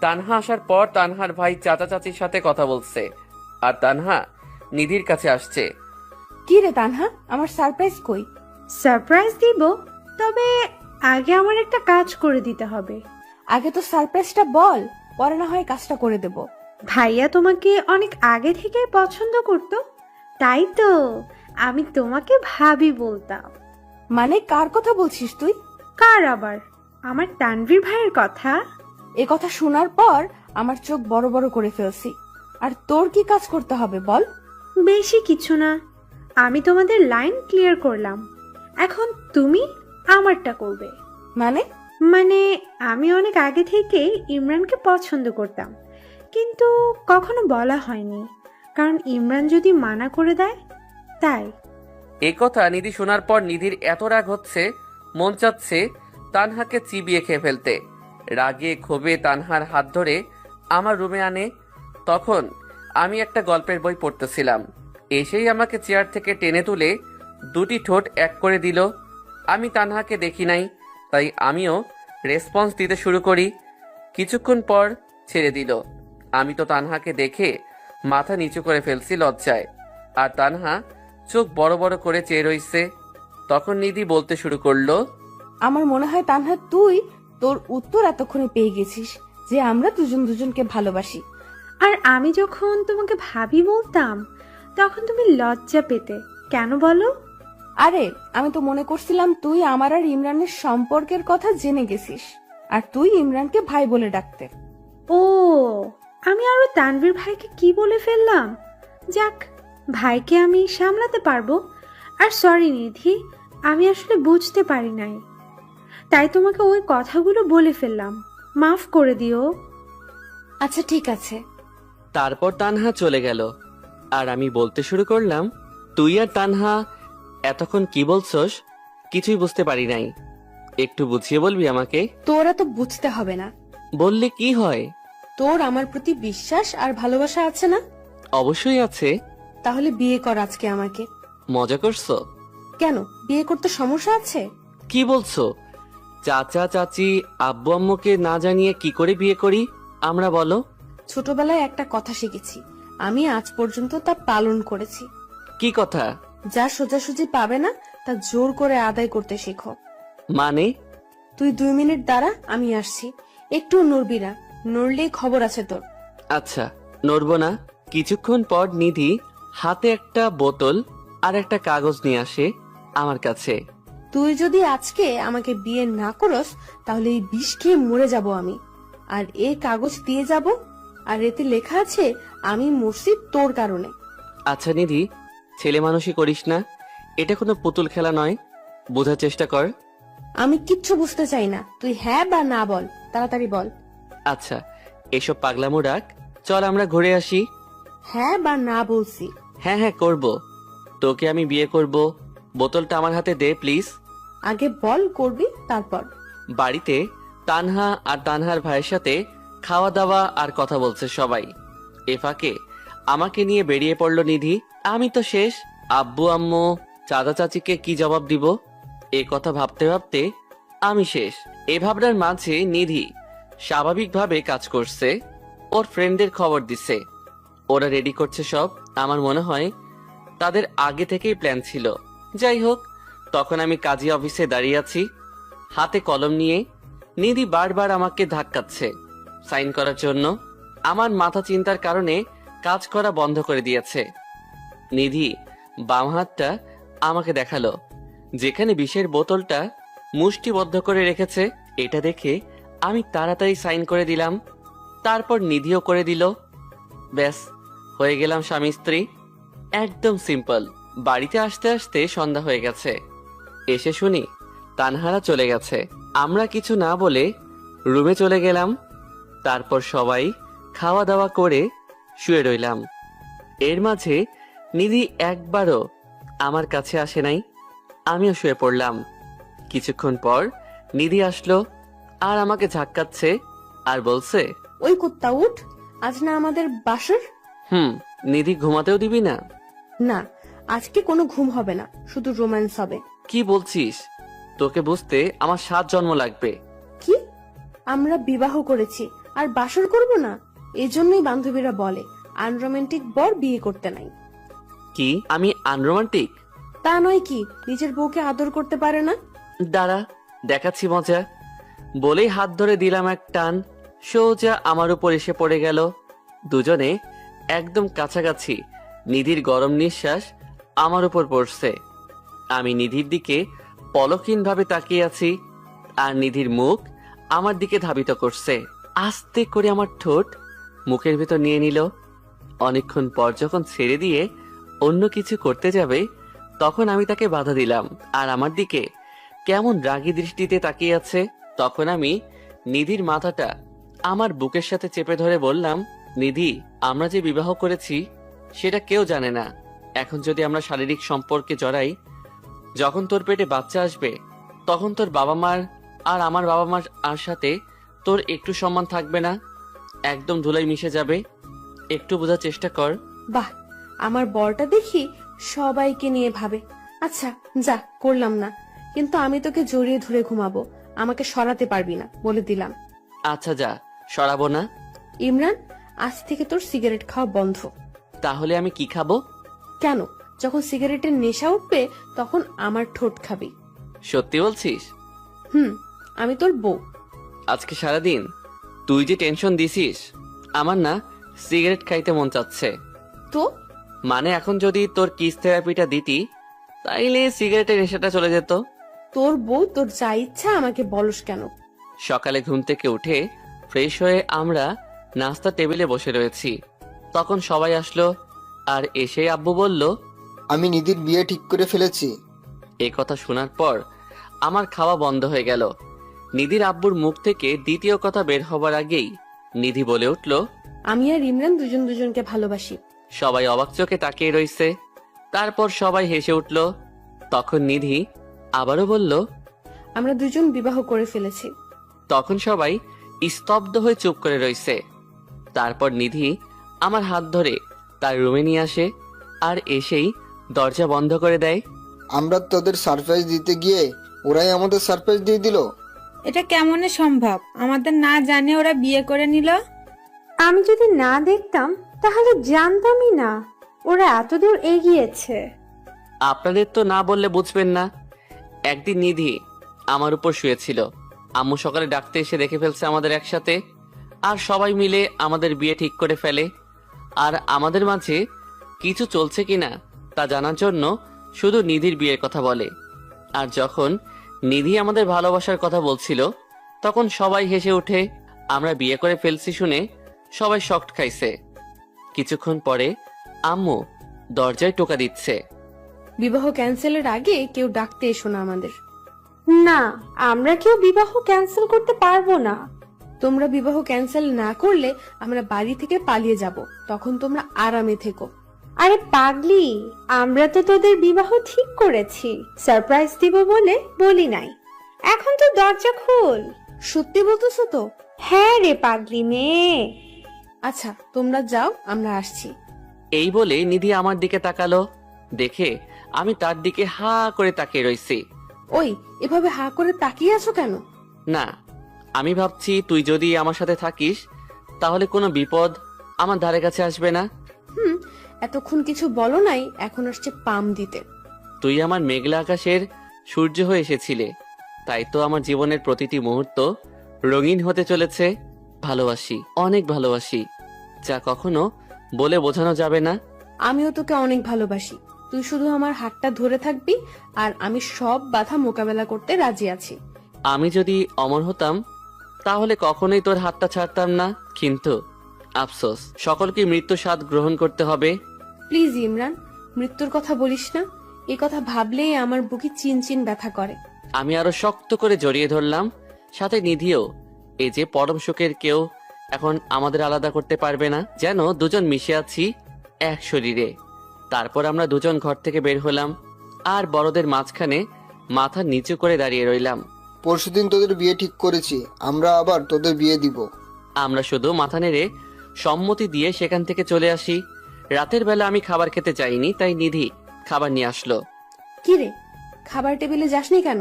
তানহা আসার পর তানহার ভাই চাচা চাচির সাথে কথা বলছে, আর তানহা নিধির কাছে আসছে। কি রে তানহা, আমার সারপ্রাইজ কই? সারপ্রাইজ দিব, তবে আগে আমার একটা কাজ করে দিতে হবে। আগে তো সারপ্রাইজটা বল, পরে না হয় কাজটা করে দেব। ভাইয়া তোমাকে অনেক আগে থেকেই পছন্দ করত, তাই তো আমি তোমাকে ভাবি বলতাম। মানে কার কথা বলছিস তুই? কার আবার? আমার তানভীর ভাইয়ের কথা। এ কথা শোনার পর আমার চোখ বড় বড় করে ফেলছি। আর তোর কি কাজ করতে হবে বল? বেশি কিছু না, আমি তোমাদের লাইন ক্লিয়ার করলাম। এখন তুমি আমারটা করবে। মানে? মানে আমি অনেক আগে থেকেই ইমরানকে পছন্দ করতাম, কিন্তু কখনো বলা হয়নি, কারণ ইমরান যদি মানা করে দেয় তাই। এ কথা নিধি শোনার পর নিধির এত রাগ হচ্ছে, মন চাচ্ছে তানহাকে চিবিয়ে খেয়ে ফেলতে। রাগে ক্ষোভে তানহার হাত ধরে আমার রুমে আনে। তখন আমি একটা গল্পের বই পড়তেছিলাম। এসেই আমাকে চেয়ার থেকে টেনে তুলে 2টি ঠোঁট এক করে দিল। আমি তানহাকে দেখি নাই, তাই আমিও রেসপন্স দিতে শুরু করি। কিছুক্ষণ পর ছেড়ে দিল। আমি তো তানহাকে দেখে মাথা নিচু করে ফেলছি লজ্জায়, আর তানহা চোখ বড় বড় করে চেয়ে রইছে। তখন নিধি বলতে শুরু করলো, আমার মনে হয় তানহা তুই তোর উত্তর এতক্ষণে পেয়ে গেছিস যে আমরা দুজন দুজনকে ভালোবাসি। আর আমি যখন তোমাকে ভাবি বলতাম তখন তুমি লজ্জা পেতে কেন বলো? আরে আমি তো মনে করছিলাম তুই আমার আর ইমরানের সম্পর্কের কথা জেনে গেছিস, আর তুই ইমরানকে ভাই বলে ডাকতে। ও, আমি আরো তানভীর ভাইকে কি বলে ফেললাম। যাক, ভাইকে আমি সামলাতে পারবো। আর সরি নিধি, আমি আসলে বুঝতে পারি নাই, তাই তোমাকে ওই কথাগুলো বলে ফেললাম, মাফ করে দিও। আচ্ছা ঠিক আছে। তারপর তানহা চলে গেল। আর আমি বলতে শুরু করলাম, তুই আর তানহা এতক্ষণ কি বলছস? কিছুই বুঝতে পারি নাই, একটু বুঝিয়ে বলবি আমাকে? তোরা তো বুঝতে হবে না। বললে কি হয়? তোর আমার প্রতি বিশ্বাস আর ভালোবাসা আছে না? অবশ্যই আছে। তাহলে বিয়ে কর আজকে আমাকে। মজা করছো? কেন, বিয়ে করতে সমস্যা আছে? কি বলছো? চাচা চাচি আব্বু আম্মুকে না জানিয়ে কি করে বিয়ে করি আমরা বলো? ছোটবেলায় একটা কথা শিখেছি, আমি আজ পর্যন্ত তা পালন করেছি। কি কথা? যা সোজাসুজি পাবে না তা জোর করে আদায় করতে শেখো। মানে? তুই 2 মিনিট দাঁড়া, আমি আসছি। একটু নড়বি না, নড়লেই খবর আছে তোর। আচ্ছা, নড়বো না। কিছুক্ষণ পর নিধি হাতে একটা বোতল আর একটা কাগজ নিয়ে আসে আমার কাছে। তুই যদি আজকে আমাকে বিয়ে না করস তাহলে এই বিষ খেয়ে মরে যাব আমি। আর এই কাগজ দিয়ে যাব, আর এতে লেখা আছে আমি মরছি তোর কারণে। আচ্ছা নিধি, ছেলে মানুষই করিস না, এটা কোনো পুতুল খেলা নয়, বোঝার চেষ্টা কর। আমি কিচ্ছু বুঝতে চাই না, তুই হ্যাঁ বা না বল, তাড়াতাড়ি বল। আচ্ছা, এসব পাগলামো রাখ, চল আমরা ঘুরে আসি। হ্যাঁ বা না বলছি। হ্যাঁ হ্যাঁ করব, তোকে আমি বিয়ে করব। বোতলটা আমার হাতে দে প্লিজ। আগে বল করবি, তারপর। বাড়িতে তানহা আর তানহার ভাইয়ের সাথে খাওয়া দাওয়া আর কথা বলছে সবাই। এ ফাঁকে আমাকে নিয়ে বেরিয়ে পড়লো নিধি। আমি তো শেষ, আব্বু আম্মু চাচা চাচিকে কি জবাব দিব এ কথা ভাবতে ভাবতে আমি শেষ। এ ভাবনার মাঝে নিধি স্বাভাবিকভাবে কাজ করছে, ওর ফ্রেন্ডদের খবর দিছে, ওরা রেডি করছে সব। আমার মনে হয় তাদের আগে থেকেই প্ল্যান ছিল। যাই হোক, তখন আমি কাজী অফিসে দাঁড়িয়ে আছি হাতে কলম নিয়ে। নিধি বারবার আমাকে ধাক্কাচ্ছে সাইন করার জন্য। আমার মাথা চিন্তার কারণে কাজ করা বন্ধ করে দিয়েছে। নিধি বাম হাতটা আমাকে দেখালো, যেখানে বিষের বোতলটা মুষ্টিবদ্ধ করে রেখেছে। এটা দেখে আমি তাড়াতাড়ি সাইন করে দিলাম, তারপর নিধিও করে দিল। ব্যাস, হয়ে গেলাম স্বামী স্ত্রী। একদম সিম্পল। বাড়িতে আসতে আসতে সন্ধ্যা হয়ে গেছে। এসে শুনি তানহারা চলে গেছে। আমরা কিছু না বলে রুমে চলে গেলাম। তারপর সবাই খাওয়া দাওয়া করে শুয়ে রইলাম। এর মাঝে নিধি একবারও আমার কাছে আসে নাই। আমিও শুয়ে পড়লাম। কিছুক্ষণ পর নিধি আসলো আর আমাকে ঝাক্কাচ্ছে আর বলছে, ওই কুত্তা উঠ, আজ না আমাদের বাসর। নিধি ঘুমাতেও দিবি না? না, আজকে কোনো ঘুম হবে না, শুধু রোম্যান্স হবে। কি বলছিস? তোকে বুঝতে আমার 7 জন্ম লাগবে। কি? আমরা বিবাহ করেছি আর বাসর করব না? এজন্যই বান্ধবীরা বলে আনরোমান্টিক বর বিয়ে করতে নাই। কি আমি আনরোমান্টিক? তা নয় কি, নিজের বউকে আদর করতে পারে না? দাঁড়া, দেখাচ্ছি মজা। বলেই হাত ধরে দিলাম এক টান, সোজা আমার উপর এসে পড়ে গেল। দুজনে একদম কাছাকাছি। নিধির গরম নিঃশ্বাস আমার উপর পড়ছে। আমি নিধির দিকে পলকহীন ভাবে তাকিয়ে আছি, আর নিধির মুখ আমার দিকে ধাবিত করছে। আস্তে করে আমার ঠোঁট মুখের ভেতর নিয়ে নিল। অনেকক্ষণ পর যখন ছেড়ে দিয়ে অন্য কিছু করতে যাবে, তখন আমি তাকে বাধা দিলাম। আর আমার দিকে কেমন রাগী দৃষ্টিতে তাকিয়ে আছে। তখন আমি নিধির মাথাটা আমার বুকের সাথে চেপে ধরে বললাম, নিধি, আমরা যে বিবাহ করেছি সেটা কেউ জানে না। এখন যদি আমরা শারীরিক সম্পর্কে জড়াই, যখন তোর পেটে বাচ্চা আসবে তখন তোর বাবা মার আর আমার বাবা মার আর সাথে তোর একটু সম্মান থাকবে না, একদম ধুলাই মিশে যাবে। একটু বোঝার চেষ্টা কর। বাহ, আমার বরটা দেখি সবাইকে নিয়ে ভাবে। আচ্ছা যা, করলাম না, কিন্তু আমি তোকে জড়িয়ে ধরে ঘুমাবো, আমাকে সরাতে পারবি না, বলে দিলাম। আচ্ছা যা, সরাবো না। ইমরান, আজ থেকে তোর সিগারেট খাওয়া বন্ধ। তাহলে আমি কি খাবো? কেন? যখন সিগারেটের নেশা উঠবে তখন আমার ঠোঁট খাবি। সত্যি বলছিস? আমি তোর বউ। আজকে সারাদিন তুই যে টেনশন দিছিস, আমার না সিগারেট খাইতে মন চাচ্ছে। তো মানে এখন যদি তোর কিস থেরাপিটা দিতি তাইলে সিগারেটের নেশাটা চলে যেত। তোর বউ, তোর যা ইচ্ছা আমাকে বলস কেন? সকালে ঘুম থেকে উঠে ফ্রেশ হয়ে আমরা নাস্তা টেবিলে বসে রয়েছি। তখন সবাই আসলো, আর এসে আব্বু বলল, আমি নিধির বিয়ে ঠিক করে ফেলেছি। এই কথা শোনার পর আমার খাওয়া বন্ধ হয়ে গেল। নিধির আব্বুর মুখ থেকে দ্বিতীয় কথা বের হবার আগেই নিধি বলে উঠল, আমি আর ইমরান দুজন দুজনকে ভালোবাসি। সবাই অবাক চোখে তাকিয়ে রইছে। তারপর সবাই হেসে উঠল। তখন নিধি আবারও বলল, আমরা দুজন বিবাহ করে ফেলেছি। তখন সবাই স্তব্ধ হয়ে চুপ করে রইছে। তারপর নিধি আমার হাত ধরে তার রুমে নিয়ে আসে, আর এসেই দরজা বন্ধ করে দেয়। আমরা তোদের সারপ্রাইজ দিতে গিয়ে ওরাই আমাদের সারপ্রাইজ দিয়ে দিল। এটা কেমনে সম্ভব? আমাদের না জানে ওরা বিয়ে করে নিল। আমি যদি না দেখতাম তাহলে জানতামই না ওরা এতদূর এগিয়েছে। আপনাদের তো না বললে বুঝবেন না। একদিন নিধি আমার উপর শুয়েছিল। আম্মু সকালে ডাকতে এসে দেখে ফেলছে আমাদের একসাথে, আর সবাই মিলে আমাদের বিয়ে ঠিক করে ফেলে। আর আমাদের মাঝে কিছু চলছে কিনা তা জানার জন্য শুধু নিধির বিয়ের কথা বলে। আর যখন নিধি আমাদের ভালোবাসার কথা বলছিল তখন সবাই হেসে উঠে। আমরা বিয়ে করে ফেলছি শুনে সবাই শকড খাইছে। কিছুক্ষণ পরে আম্মু দরজায় টোকা দিচ্ছে। বিবাহ ক্যান্সেলের আগে কেউ ডাকতে এসো না আমাদের। না, আমরা কেউ বিবাহ ক্যান্সেল করতে পারবো না। তোমরা বিবাহ ক্যান্সেল না করলে আমরা বাড়ি থেকে পালিয়ে যাব, তখন তোমরা আরামে থেকো। আরে পাগলি, আমরা তো তোদের বিবাহ ঠিক করেছি, সারপ্রাইজ দিব বলে বলি নাই। এখন তো দরজা খোল। সত্যি বলতেছো তো? হ্যাঁ রে পাগলি মেয়ে। আচ্ছা তোমরা যাও, আমরা আসছি। এই বলে নিধি আমার দিকে তাকালো। দেখে আমি তার দিকে হা করে তাকিয়ে রইছি। ওই, এভাবে হা করে তাকিয়ে আছো কেন? না, আমি ভাবছি তুই যদি আমার সাথে থাকিস তাহলে কোনো বিপদ আমার ধারে কাছে আসবে না। এতক্ষণ কিছু বলো নাই, এখন আসছে পাম দিতে। তুই আমার মেঘলা আকাশের সূর্য হয়ে এসেছিলে, তাই তো আমার জীবনের প্রতিটি মুহূর্ত রঙিন হতে চলেছে। ভালোবাসি, অনেক ভালোবাসি, যা কখনো বলে বোঝানো যাবে না। আমিও তোকে অনেক ভালোবাসি। তুই শুধু আমার হাতটা ধরে থাকবি, আর আমি সব বাধা মোকাবেলা করতে রাজি আছি। আমি যদি অমর হতাম তাহলে কখনোই তোর হাতটা ছাড়তাম না, কিন্তু আফসোস, সকলকে মৃত্যু স্বাদ গ্রহণ করতে হবে। প্লিজ ইমরান, মৃত্যুর কথা বলিস না। এই কথা ভাবলেই আমার বুকে চিনচিন ব্যথা করে। আমি আরো শক্ত করে জড়িয়ে ধরলাম, সাথে নিধিও। এই যে পরম সুখের কেউ এখন আমাদের আলাদা করতে পারবে না, যেন দুজন মিশে আছি এক শরীরে। তারপর আমরা দুজন ঘর থেকে বের হলাম, আর বড়দের মাঝখানে মাথা নিচু করে দাঁড়িয়ে রইলাম। পরশুদিন তোদের বিয়ে ঠিক করেছি, আমরা আবার তোদের বিয়ে দিব। আমরা শুধু মাথা নেড়ে সম্মতি দিয়ে সেখান থেকে চলে আসি। রাতের বেলা আমি খাবার খেতে চাইনি, তাই নিধি খাবার নিয়ে আসলো। কি রে, খাবার টেবিলে যাসনি কেন?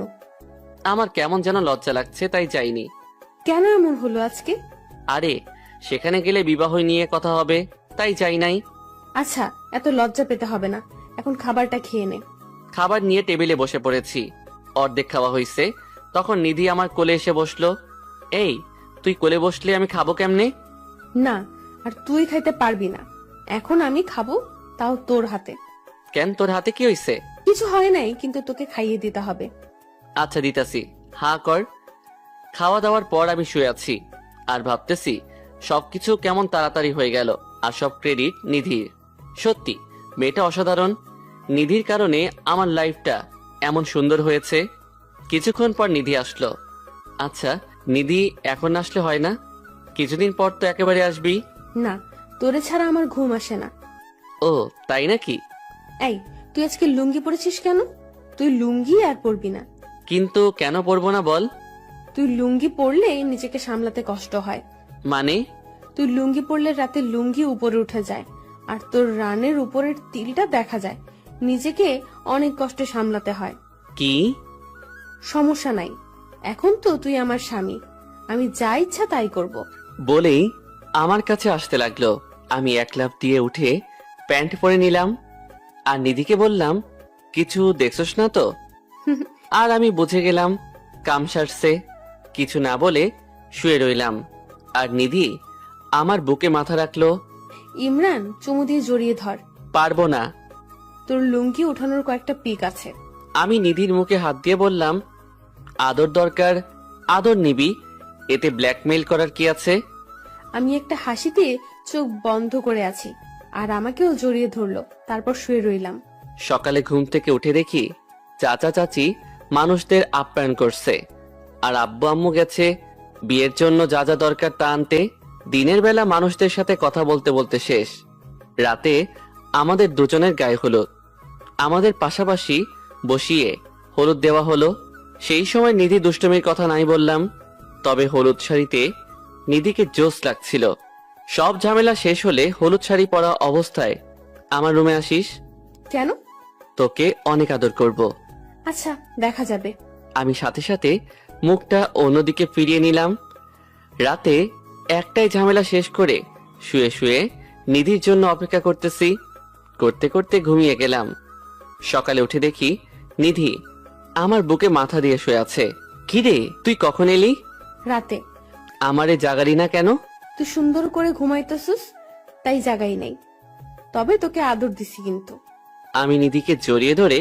আমার কেমন যেন লজ্জা লাগছে, তাই যাইনি। কেন এমন হলো আজকে? আরে, সেখানে গেলে বিবাহ নিয়ে কথা হবে, তাই যাই নাই। আচ্ছা, এত লজ্জা পেতে হবে না, এখন খাবারটা খেয়ে নে। খাবার নিয়ে টেবিলে বসে পড়েছি। অর্ধেক খাওয়া হয়েছে, তখন নিধি আমার কোলে এসে বসলো। এই, তুই কোলে বসলে আমি খাবো কেমনে? না, আর তুই খাইতে পারবি না। এখন আমি খাবো, তাও তোর হাতে। কেন, তোর হাতে কি হইছে? কিছু হয় নাই, কিন্তু তোকে খাইয়ে দিতে হবে। আচ্ছা দিতাছি, হা কর। খাওয়া দাওয়ার পর আমি শুয়ে আছি আর ভাবতেছি সবকিছু কেমন তাড়াতাড়ি হয়ে গেল, আর সব ক্রেডিট নিধির। সত্যি মেয়েটা অসাধারণ। নিধির কারণে আমার লাইফটা এমন সুন্দর হয়েছে। কিছুক্ষণ পর নিধি আসলো। আচ্ছা নিধি, এখন আসলে হয় না? কিছুদিন পর তো একেবারে আসবি। না, তোরে ছাড়া আমার ঘুম আসে না। ও তাই নাকি? এই, তুই আজকে লুঙ্গি পরেছিস কেন? তুই লুঙ্গি আর পরবি না। কিন্তু কেন পরবো না বল? তুই লুঙ্গি পরলে নিজেকে সামলাতে কষ্ট হয়। মানে? তুই লুঙ্গি পরলে রাতে লুঙ্গি উপরে উঠে যায়, আর তোর রানের উপরের তিলটা দেখা যায়। নিজেকে অনেক কষ্টে সামলাতে হয়। কি? সমস্যা নাই, এখন তো তুই আমার স্বামী, আমি যা ইচ্ছা তাই করব। বলেই আমার কাছে আসতে লাগলো। আমি এক লাফ দিয়ে উঠে প্যান্ট পরে নিলাম, আর নিধিকে বললাম, কিছু দেখছস না তো? আর আমি বুঝে গেলাম কাম সারছে। কিছু না বলে শুয়ে রইলাম, আর নিধি আমার বুকে মাথা রাখলো। ইমরান, চুমু দিয়ে জড়িয়ে ধর। পারবো না। তোর লুঙ্গি উঠানোর কয়েকটা পিক আছে। আমি নিধির মুখে হাত দিয়ে বললাম, আদর দরকার, আদর নিবি, এতে ব্ল্যাকমেইল করার কি আছে? আমি একটা হাসিতে চোখ বন্ধ করে আছি, আর আমাকেও জড়িয়ে ধরলো। তারপর শুয়ে রইলাম। সকালে ঘুম থেকে উঠে দেখি চাচা চাচি মানুষদের আপ্যায়ন করছে, আর আব্বু আম্মু গেছে বিয়ের জন্য যা যা দরকার তা আনতে। দিনের বেলা মানুষদের সাথে কথা বলতে বলতে শেষ। রাতে আমাদের দুজনের গায়ে হলুদ। আমাদের পাশাপাশি বসিয়ে হলুদ দেওয়া হলো। সেই সময় নিধি দুষ্টমির কথা নাই বললাম, তবে হলুদ শাড়িতে নিধিকে জোশ লাগছিল। সব ঝামেলা শেষ হলে হলুদ শাড়ি পরা অবস্থায় আমার রুমে আসিস। কেন? তোকে অনেক আদর করব। আচ্ছা, দেখা যাবে। আমি সাথে সাথে মুখটা অন্যদিকে ফিরিয়ে নিলাম। রাতে একটাই ঝামেলা শেষ করে শুয়ে শুয়ে নিধির জন্য অপেক্ষা করতেছি। করতে করতে ঘুমিয়ে গেলাম। সকালে উঠে দেখি নিধি আমার বুকে মাথা দিয়ে শুয়ে আছে। কিরে, তুই কখন এলি? রাতে। আমারে জাগালি না কেন? তুই সুন্দর করে ঘুমাইতেছিস, তাই জাগাই নাই। তবে তোকে আদর দিছি কিন্তু। আমি নিধিকে জড়িয়ে ধরে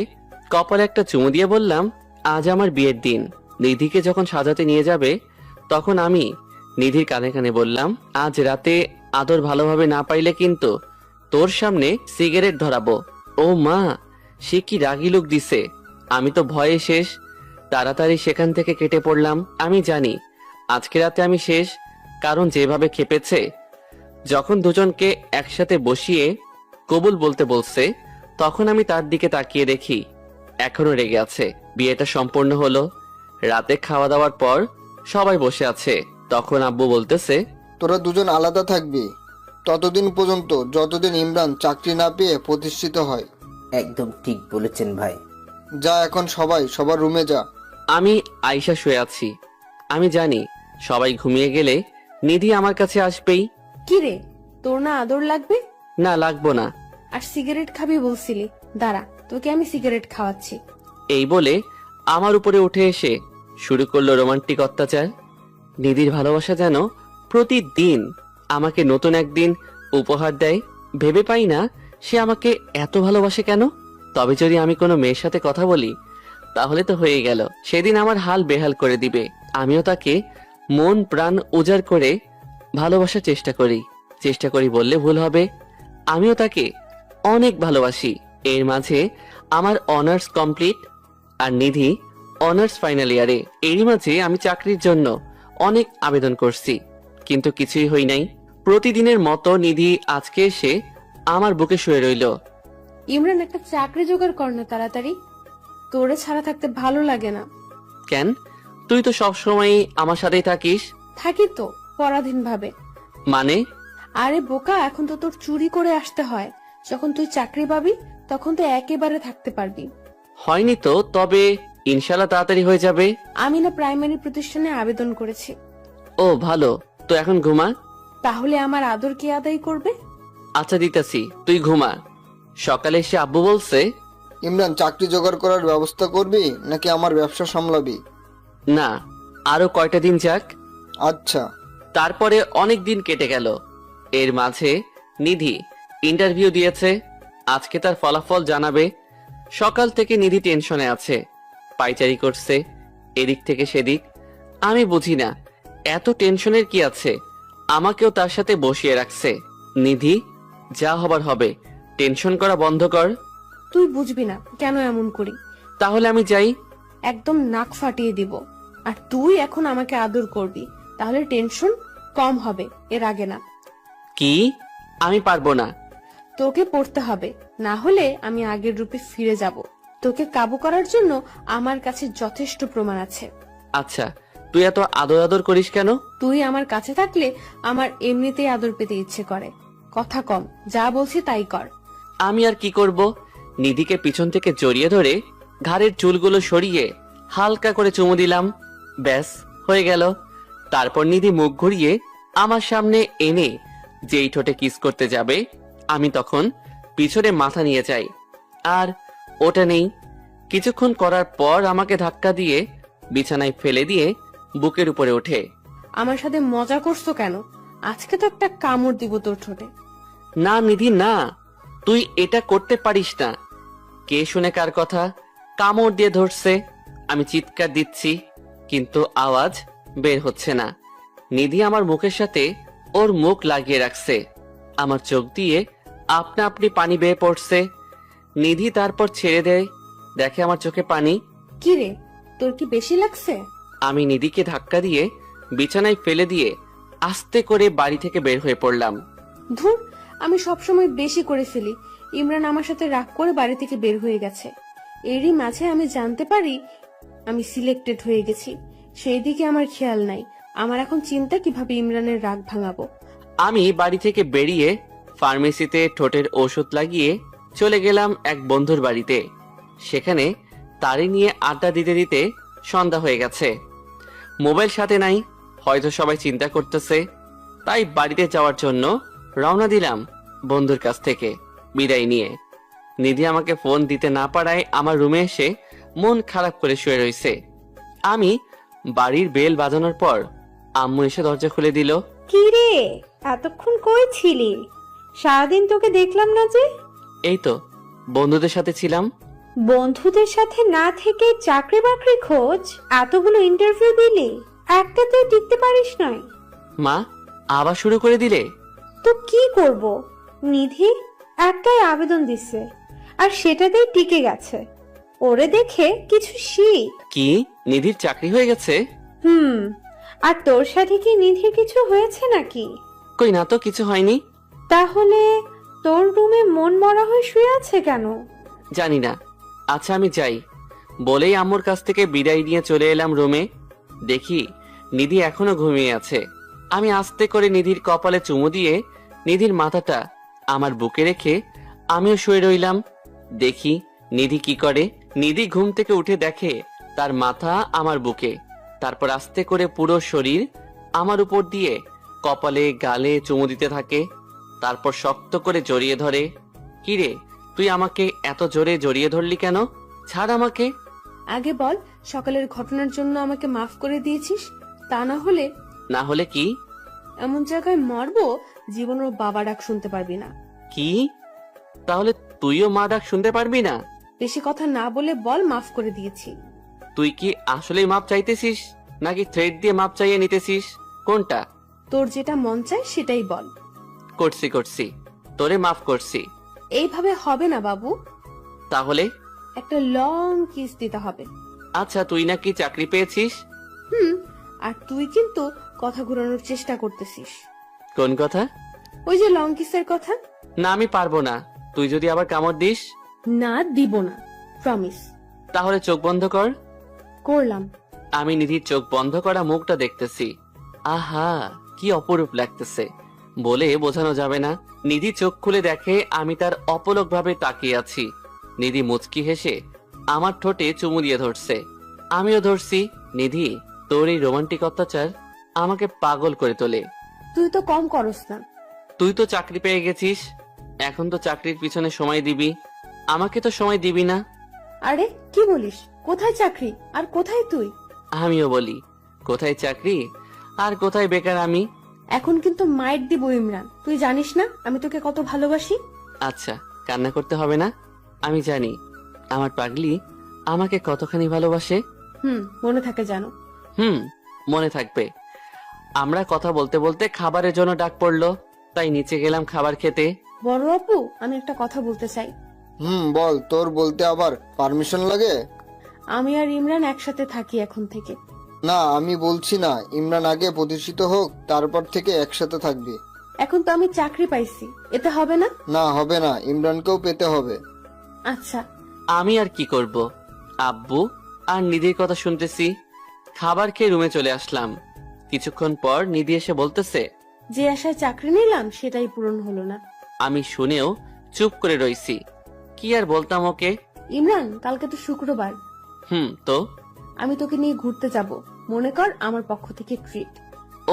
কপালে একটা চুমু দিয়ে বললাম, আজ আমার বিয়ের দিন। নিধিকে যখন সাজাতে নিয়ে যাবে তখন আমি নিধির কানে কানে বললাম, আজ রাতে আদর ভালোভাবে না পাইলে কিন্তু তোর সামনে সিগারেট ধরাবো। ও মা, সে কি রাগি লোক দিছে! আমি তো ভয়ে শেষ। তাড়াতাড়ি সেখান থেকে কেটে পড়লাম। আমি জানি আজকে রাতে আমি শেষ, কারণ যেভাবে খেপেছে। যখন দুজনকে একসাথে বসিয়ে কবুল বলতে বলছে তখন আমি তার দিকে তাকিয়ে দেখি এখনো রেগে আছে। বিয়েটা সম্পূর্ণ হলো। রাতে খাওয়া দাওয়ার পর সবাই বসে আছে। তখন আব্বু বলতেছে, তোরা দুজন আলাদা থাকবি ততদিন পর্যন্ত যতদিন ইমরান চাকরি না পেয়ে প্রতিষ্ঠিত হয়। একদম ঠিক বলেছেন ভাই। যা, এখন সবাই সবার রুমে যা। আমি আয়শা শুয়ে আছি। আমি জানি সবাই ঘুমিয়ে গেলে নিধি আমার কাছে আসবেই। কি রে, তোর না আদর লাগবে? না, লাগবো না। আর সিগারেট খাবি বলছিলি, দাঁড়া তোকে আমি সিগারেট খাওয়াচ্ছি। এই বলে আমার উপরে উঠে এসে শুরু করলো রোমান্টিক অত্যাচার। নিধির ভালোবাসা যেন প্রতিদিন আমাকে নতুন একদিন উপহার দেয়। ভেবে পাই না সে আমাকে এত ভালোবাসে কেন। তবে যদি আমি কোনো মেয়ের সাথে কথা বলি তাহলে তো হয়ে গেল, সেদিন আমার হাল বেহাল করে দিবে। আমিও তাকে মন প্রাণ উজাড় করে ভালোবাসার চেষ্টা করি বললে ভুল হবে। আমিও তাকে অনেক ভালোবাসি। এর মাঝে আমার অনার্স কমপ্লিট আর নিধি অনার্স ফাইনাল ইয়ারে। এরই মাঝে আমি চাকরির জন্য অনেক আবেদন করছি, কিন্তু কিছুই হই নাই। প্রতিদিনের মতো নিধি আজকে এসে আমার বুকে শুয়ে রইল। ইমরান, একটা চাকরি জোগাড় কর না তাড়াতাড়ি। তোরে ছাড়া থাকতে ভালো লাগে না। কেন? তুই তো সবসময় আমার সাথেই থাকিস। থাকি তো পরাধীন ভাবে। মানে? আরে বোকা, এখন তো তোর চুরি করে আসতে হয়। যখন তুই চাকরি পাবি তখন তো একেবারে থাকতে পারবি। হয়নি তো, তবে ইনশাল্লাহ তাড়াতাড়ি হয়ে যাবে। আমি না প্রাইমারি প্রতিষ্ঠানে আবেদন করেছি। ও ভালো, তো এখন ঘুমা। তাহলে আমার আদর কে আদায় করবে? আচ্ছা দিতাছি, তুই ঘুমা। সকালে এসে আব্বু বলছে, ইমরান, চাকরি জোগাড় করার ব্যবস্থা করবি নাকি আমার ব্যবসা সামলাবি? না, আরো কয়টা দিন যাক। আচ্ছা। তারপরে অনেক দিন কেটে গেল। এর মাঝে নিধি ইন্টারভিউ দিয়েছে। আজকে তার ফলাফল জানাবে। সকাল থেকে নিধি টেনশনে আছে, পাইচারি করছে এদিক থেকে সেদিক। আমি বুঝি না এত টেনশনের কি আছে, আমাকেও তার সাথে বসিয়ে রাখছে। নিধি, যা হবার হবে, টেনশন করা বন্ধ কর। তুই বুঝবি না কেন এমন করি। তাহলে আমি যাই। একদম নাক ফাটিয়ে দিব। আর তুই এখন আমাকে আদর করবি, তাহলে টেনশন কম হবে, এর আগে না। কি? আমি পারবো না। তোকে পড়তে হবে, না হলে আমি আগের রূপে ফিরে যাব। তোকে কাবু করার জন্য আমার কাছে যথেষ্ট প্রমাণ আছে। আচ্ছা, তুই এত আদর আদর করিস কেন? তুই আমার কাছে থাকলে আমার এমনিতেই আদর পেতে ইচ্ছে করে। কথা কম, যা বলছি তাই কর। আমি আর কি করব? নিধিকে পিছন থেকে জড়িয়ে ধরে ঘাড়ের চুলগুলো সরিয়ে হালকা করে চুমু দিলাম। ব্যাস, হয়ে গেল। তারপর নিধি মুখ ঘুরিয়ে আমার সামনে এনে যেই ঠোঁটে কিস করতে যাবে, আমি তখন পিছনে মাথা নিয়ে যাই। আর ওটা নেই। কিছুক্ষণ করার পর আমাকে ধাক্কা দিয়ে বিছানায় ফেলে দিয়ে বুকের উপরে ওঠে। আমার সাথে মজা করছো কেন? আজকে তো একটা কামড় দিব তোর ঠোঁটে। না নিধি, না, তুই এটা করতে পারিস না। কে শুনে কার কথা? কামড় দিয়ে ধরছে। আমি চিৎকার দিচ্ছি, কিন্তু আওয়াজ বের হচ্ছে না। নিধি আমার মুখের সাথে ওর মুখ লাগিয়ে রাখছে। আমার চোখ দিয়ে আপনা আপনি পানি বেয়ে পড়ছে। নিধি তারপর ছেড়ে দেয়, দেখে আমার চোখে পানি। কি রে, তোর কি বেশি লাগছে? আমি নিধিকে ধাক্কা দিয়ে বিছানায় ফেলে দিয়ে আস্তে করে বাড়ি থেকে বের হয়ে পড়লাম। ধুর, আমি সবসময় বেশি করে ফেলি। ইমরান আমার সাথে রাগ করে বাড়ি থেকে বের হয়ে গেছে। এরই মাঝে আমি জানতে পারি আমি সিলেক্টেড হয়ে গেছি। সেই দিকে আমার খেয়াল নাই। আমার এখন চিন্তা কিভাবে ইমরানের রাগ ভাঙাবো। আমি বাড়ি থেকে বেরিয়ে ফার্মেসিতে ঠোঁটের ওষুধ লাগিয়ে চলে গেলাম এক বন্ধুর বাড়িতে। সেখানে তারে নিয়ে আড্ডা দিতে দিতে সন্ধ্যা হয়ে গেছে। মোবাইল সাথে নাই, হয়তো সবাই চিন্তা করতেছে, তাই বাড়িতে যাওয়ার জন্য রওনা দিলাম বন্ধুর কাছ থেকে বিদায় নিয়ে। নিধি আমাকে ফোন দিতে না পারায় আমার রুমে এসে মন খারাপ করে শুয়ে রয়েছে। আমি বাড়ির বেল বাজানোর পর আম্মু এসে দরজা খুলে দিল। কি রে, এতক্ষণ কই ছিলি? সারাদিন তোকে দেখলাম না যে। এই তো বন্ধুদের সাথে ছিলাম। বন্ধুদের সাথে না থেকে চাকরি বাকরি খোঁজ, এতগুলো ইন্টারভিউ দিলি, একটা তুই টিকতে পারিস নাই। মা আবার শুরু করে দিলে? তো কি করব, নিধি একটাই আবেদন দিছে আর সেটাতেই টিকে গেছে। ওরে দেখে কিছু শিখ। কি নিধির চাকরি হয়ে গেছে? আর তোর সাথে কি নিধির কিছু হয়েছে নাকি? কই না তো, কিছু হয়নি। তাহলে তোর রুমে মন মরা হয়ে শুয়ে আছে কেন? জানি না। আচ্ছা আমি যাই বলেই আম্মুর কাছ থেকে বিদায় নিয়ে চলে এলাম রুমে। দেখি নিধি এখনো ঘুমিয়ে আছে। আমি আস্তে করে নিধির কপালে চুমু দিয়ে নিধির মাথাটা আমার বুকে রেখে আমিও শুয়ে রইলাম। দেখি নিধি কি করে। নিধি ঘুম থেকে উঠে দেখে তার মাথা আমার বুকে, তারপর আস্তে করে পুরো শরীর আমার উপর দিয়ে কপালে গালে চুমু দিতে থাকে, তারপর শক্ত করে জড়িয়ে ধরে। কিরে তুই আমাকে এত জোরে জড়িয়ে ধরলি কেন? ছাড় আমাকে। আগে বল, সকালের ঘটনার জন্য আমাকে মাফ করে দিয়েছিস? তা না হলে না হলে কি? এমন জায়গায় মারবো জীবনের বাবা ডাক শুনতে পারবি না। কি? তাহলে তুইও মা ডাক শুনতে পারবি না? বেশি কথা না বলে বল মাফ করে দিয়েছি। তুই কি আসলেই মাপ চাইতেছিস নাকি থ্রেড দিয়ে মাপ চাইয়ে নিতেছিস? কোনটা? তোর যেটা মন চায় সেটাই বল। করছি তোরে মাফ করছি। এইভাবে হবে না বাবু, তাহলে? একটা লং কিস দিতে হবে। আচ্ছা তুই নাকি চাকরি পেয়েছিস? আর তুই কিন্তু কথা ঘুরানোর চেষ্টা করতেছিস। কোন কথা? ওই যে লং কিসের কথা। না আমি পারবো না, তুই যদি আবার কামড় দিস। না দিব না, প্রমিস। তাহলে চোখ বন্ধ কর। করলাম। আমি নিধির চোখ বন্ধ করা মুখটা দেখতেছি। আহা কি অপরূপ লাগতেছে, বলে বোঝানো যাবে না। নিধি চোখ খুলে দেখে আমি তার অপলক ভাবে তাকিয়ে আছি। নিধি মুচকি হেসে আমার ঠোঁটে চুমু দিয়ে ধরছে, আমিও ধরছি। নিধি তোর এই রোমান্টিক অত্যাচার আমাকে পাগল করে তোলে। তুই তো কম করস না। তুই তো চাকরি পেয়ে গেছিস, এখন তো চাকরির পিছনে সময় দিবি, আমাকে তো সময় দিবি না। আরে কি বলিস? কোথায় চাকরি আর কোথায় তুই? আমিও বলি কোথায় চাকরি আর কোথায় বেকার আমি। এখন কিন্তু মাইট দিব ইমরান, তুই জানিস না আমি তোকে কত ভালোবাসি। আচ্ছা কান্না করতে হবে না, আমি জানি আমার পাগলি আমাকে কতখানি ভালোবাসে। মনে থাকে জানো। মনে থাকবে। আমরা কথা বলতে বলতে খাবারের জন্য ডাক পড়লো, তাই নিচে গেলাম খাবার খেতে। বড় আপু, আমি একটা কথা বলতে চাই। বল, তোর বলতে আবার পারমিশন লাগে? আমি আর ইমরান একসাথে থাকি এখন থেকে। না, আমি বলছি না, ইমরান আগে প্রতিষ্ঠিত হোক, তারপর থেকে একসাথে থাকবি। এখন তো আমি চাকরি পাইছি, এতে হবে না? না হবে না, ইমরানকেও পেতে হবে। আচ্ছা। আমি আর কি করব, আব্বু আর নিধির কথা শুনতেছি। খাবার খেয়ে রুমে চলে আসলাম। কিছুক্ষণ পর নিধি এসে বলতেছে, যে আশায় চাকরি নিলাম সেটাই পূরণ হলো না। আমি শুনেও চুপ করে রইছি। কি আর বলতাম ওকে। ইমরান, কালকে তো শুক্রবার। তো আমি তোকে নিয়ে ঘুরতে যাব, মনে কর আমার পক্ষ থেকে ট্রিট।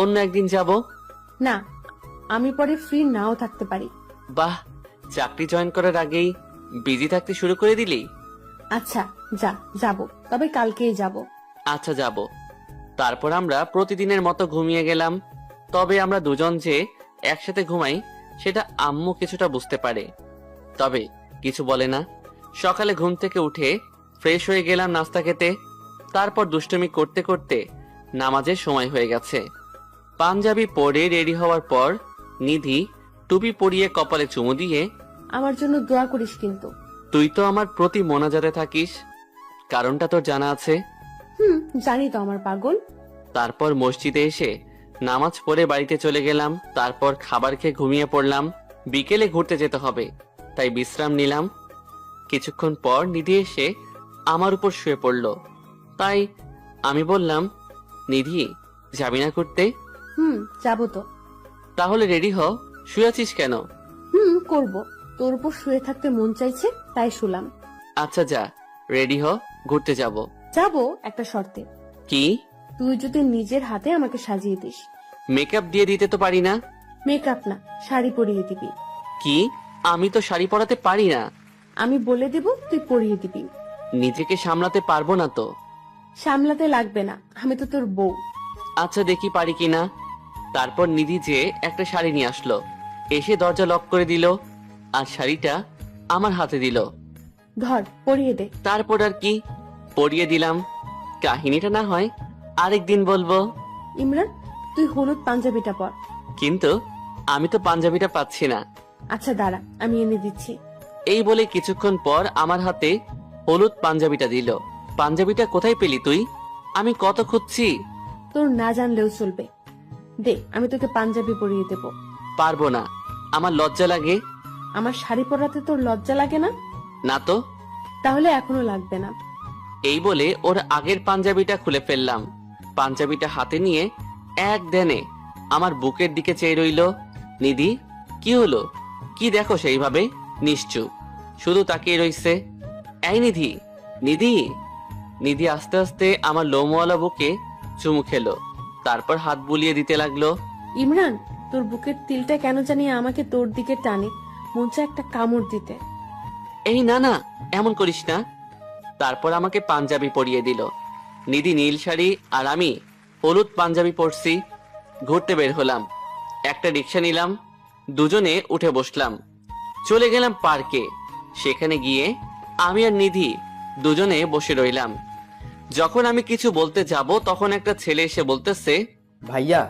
অন্য একদিন যাব। না, আমি পরে ফ্রি নাও থাকতে পারি। বাহ, চাকরি জয়েন করার আগেই বিজি থাকতে শুরু করে দিলি। আচ্ছা যাব, তবে কালকেই যাব। আচ্ছা যাব। তারপর আমরা প্রতিদিনের মতো ঘুমিয়ে গেলাম। তবে আমরা দুজন যে একসাথে ঘুমাই সেটা আম্মু কিছুটা বুঝতে পারে, তবে কিছু বলে না। সকালে ঘুম থেকে উঠে ফ্রেশ হয়ে গেলাম নাস্তা খেতে। তারপর দুষ্টুমি করতে করতে নামাজের সময় হয়ে গেছে। পাঞ্জাবি পরে রেডি হওয়ার পর নিধি টুপি পরিয়ে কপালে চুমু দিয়ে, আমার জন্য দোয়া করিস কিন্তু। তুই তো আমার প্রতি মোনাজাতে থাকিস, কারণটা তোর জানা আছে। জানি তো আমার পাগল। তারপর মসজিদে এসে নামাজ পড়ে বাড়িতে চলে গেলাম। তারপর খাবার খেয়ে ঘুমিয়ে পড়লাম। বিকেলে ঘুরতে যেতে হবে, তাই বিশ্রাম নিলাম। কিছুক্ষণ পর নিধি এসে আমার উপর শুয়ে পড়ল, তাই আমি বললাম, নিধি যাবি না ঘুরতে? যাবো তো। তাহলে রেডি হ, শুয়ে আছিস কেন? করব, তোর উপর শুয়ে থাকতে মন চাইছে তাই শুলাম। আচ্ছা যা, রেডি হ, ঘুরতে যাব। যাবো একটা শর্তে। কি? তুই যদি নিজের হাতে আমাকে সাজিয়ে দিস। মেকআপ দিয়ে দিতে তো পারি না। মেকআপ না, শাড়ি পরিয়ে দিবি। কি? আমি তো শাড়ি পরাতে পারি না। আমি বলে দেব, তুই পরিয়ে দিবি। নিজেকে সামলাতে পারবো না তো। সামলাতে লাগবে না, আমি তো তোর বউ। আচ্ছা দেখি পারি কিনা। তারপর নিধি যে একটা শাড়ি নিয়ে আসলো, এসে দরজা লক করে দিল আর শাড়িটা আমার হাতে দিল। ধর, পরিয়ে দে। তারপর আর কি, পরিয়ে দিলাম। কাহিনীটা না হয় আরেকদিন বলবো। ইমরান, তুই হলুদ পাঞ্জাবিটা পর। কিন্তু আমি তো পাঞ্জাবিটা পাচ্ছি না। আচ্ছা দাঁড়া, আমি এনে দিচ্ছি। এই বলে কিছুক্ষণ পর আমার হাতে হলুদ পাঞ্জাবিটা দিল। পাঞ্জাবিটা কোথায় পেলি তুই? আমি কত খুঁজছি। তোর না জানলেও চলবে, দে, আমি তোকে পাঞ্জাবি পরিয়ে দেব। পারবো না, আমার লজ্জা লাগে। আমার শাড়ি পরাতে তোর লজ্জা লাগে না? না তো। তাহলে এখনো লাগবে না। এই বলে ওর আগের পাঞ্জাবিটা খুলে ফেললাম। পাঞ্জাবিটা হাতে নিয়ে এক দেনে আমার বুকের দিকে চেয়ে রইল। নিধি, কি হলো? কি দেখো সেইভাবে? নিশ্চুপ, শুধু তাকিয়ে রইছে। এই নিধি, নিধি। নিধি আস্তে আস্তে আমার লোমওয়ালা বুকে চুমু খেলো, তারপর হাত বুলিয়ে দিতে লাগলো। ইমরান, তোর বুকের তিলটা কেন জানি আমাকে তোর দিকে টানে, মন চায় একটা কামড় দিতে। এই না না, এমন করিস না। তারপর আমাকে পাঞ্জাবি পরিয়ে দিল। নিধি নীল শাড়ি আর আমি হলুদ পাঞ্জাবি পরছি। ঘুরতে বের হলাম, একটা রিক্সা নিলাম, দুজনে উঠে বসলাম। চলে গেলাম পার্কে। সেখানে গিয়ে আমি আর নিধি দুজনে বসে রইলাম। যখন আমি কিছু বলতে যাব তখন একটা ছেলে এসে বলতেছে, ভাইয়া,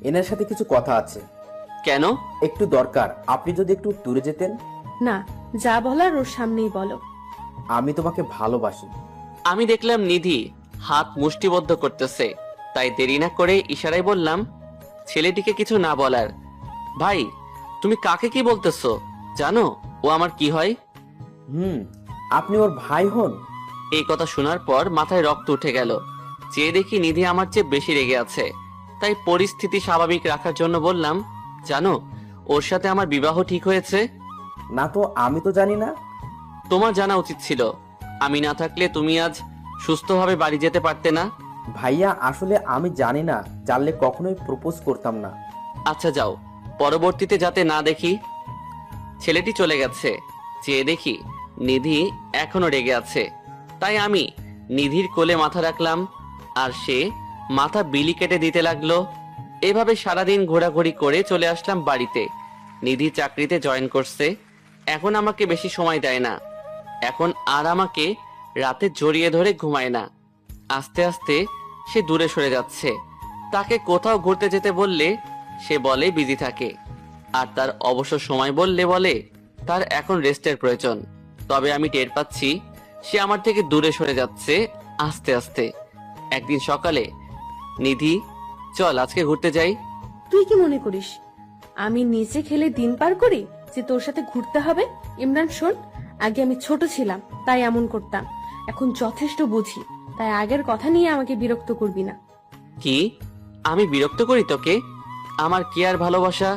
এনার সাথে কিছু কথা আছে। কেন? একটু দরকার, আপনি যদি একটু দূরে যেতেন। না, যা বলার ওর সামনেই বলো। আমি তোমাকে ভালোবাসি। আমি দেখলাম নিধি হাত মুষ্টিবদ্ধ করতেছে, তাই দেরি না করে ইশারায় বললাম ছেলেটিকে কিছু না বলার। ভাই, তুমি কাকে কি বলতেছো? জানো ও আমার কি হয়? আপনি ওর ভাই হন? এই কথা শোনার পর মাথায় রক্ত উঠে গেল। চেয়ে দেখি নিধি আমার চেয়ে বেশি রেগে আছে। তাই পরিস্থিতি স্বাভাবিক রাখার জন্য বললাম, জানো ওর সাথে আমার বিবাহ ঠিক হয়েছে। না তো, আমি তো জানি না। তোমার জানা উচিত ছিল। আমি না থাকলে তুমি আজ সুস্থভাবে বাড়ি যেতে পারতে না। ভাইয়া, আসলে আমি জানি না, জানলে কখনোই প্রপোজ করতাম না। আচ্ছা যাও, পরবর্তীতে যাতে না দেখি। ছেলেটি চলে গেছে। চেয়ে দেখি নিধি এখনো রেগে আছে। তাই আমি নিধির কোলে মাথা রাখলাম আর সে মাথা বিলি কেটে দিতে লাগলো। এভাবে সারাদিন ঘোরাঘুরি করে চলে আসলাম বাড়িতে। নিধি চাকরিতে জয়েন করছে, এখন আমাকে বেশি সময় দেয় না। এখন আর আমাকে রাতে জড়িয়ে ধরে ঘুমায় না। আস্তে আস্তে সে দূরে সরে যাচ্ছে। তাকে কোথাও ঘুরতে যেতে বললে সে বলে বিজি থাকে, আর তার অবসর সময় বলে তার এখন রেস্টের প্রয়োজন। তবে আমি টের পাচ্ছি সে আমার থেকে দূরে সরে যাচ্ছে আস্তে আস্তে। একদিন সকালে, নিধি চল আজকে ঘুরতে যাই। তুই কি মনে করিস আমি নিচে খেলে দিন পার করি যে তোর সাথে ঘুরতে হবে? ইমরান শোন, আগে আমি ছোট ছিলাম তাই এমন করতাম, এখন যথেষ্ট বুঝি, তাই আগের কথা নিয়ে আমাকে বিরক্ত করবি না। কি? আমি বিরক্ত করি তোকে? আমার কি আর ভালোবাসা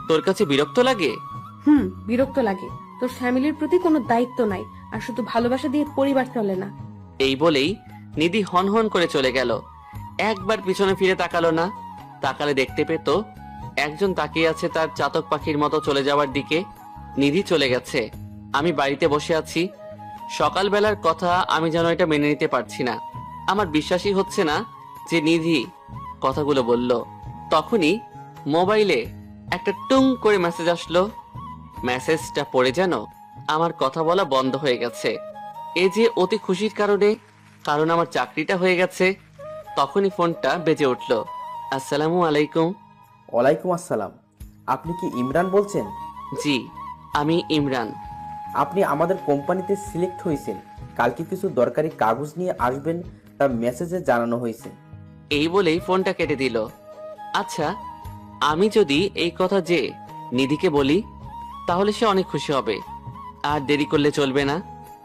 তোর কাছে বিরক্ত লাগে? বিরক্ত লাগে। তোর ফ্যামিলির প্রতি কোনো দায়িত্ব নাই, আর শুধু ভালোবাসা দিয়ে পরিবার চলে না। এই বলেই নিধি হন হন করে চলে গেল। একবার পিছনে ফিরে তাকালো না। তাকালে দেখতে পেত একজন তাকিয়ে আছে তার চাতক পাখির মতো চলে যাওয়ার দিকে। নিধি চলে গেছে, আমি বাড়িতে বসে আছি। সকালবেলার কথা আমি যেন এটা মেনে নিতে পারছি না। আমার বিশ্বাসই হচ্ছে না যে নিধি কথাগুলো বলল। তখনই মোবাইলে একটা টুং করে মেসেজ আসলো। মেসেজটা পড়ে যেন আমার কথা বলা বন্ধ হয়ে গেছে। এই যে অতি খুশির কারণে, কারণ আমার চাকরিটা হয়ে গেছে। তখনই ফোনটা বেজে উঠল। আসসালামু আলাইকুম। ওয়ালাইকুম আসসালাম। আপনি কি ইমরান বলছেন? জি, আমি ইমরান। আপনি আমাদের কোম্পানিতে সিলেক্ট হয়েছেন। কালকে কিছু দরকারি কাগজ নিয়ে আসবেন, তা মেসেজে জানানো হয়েছে। এই বলেই ফোনটা কেটে দিল। আচ্ছা, আমি যদি এই কথা যে নিধিকে বলি তাহলে সে অনেক খুশি হবে, আর দেরি করলে চলবে না।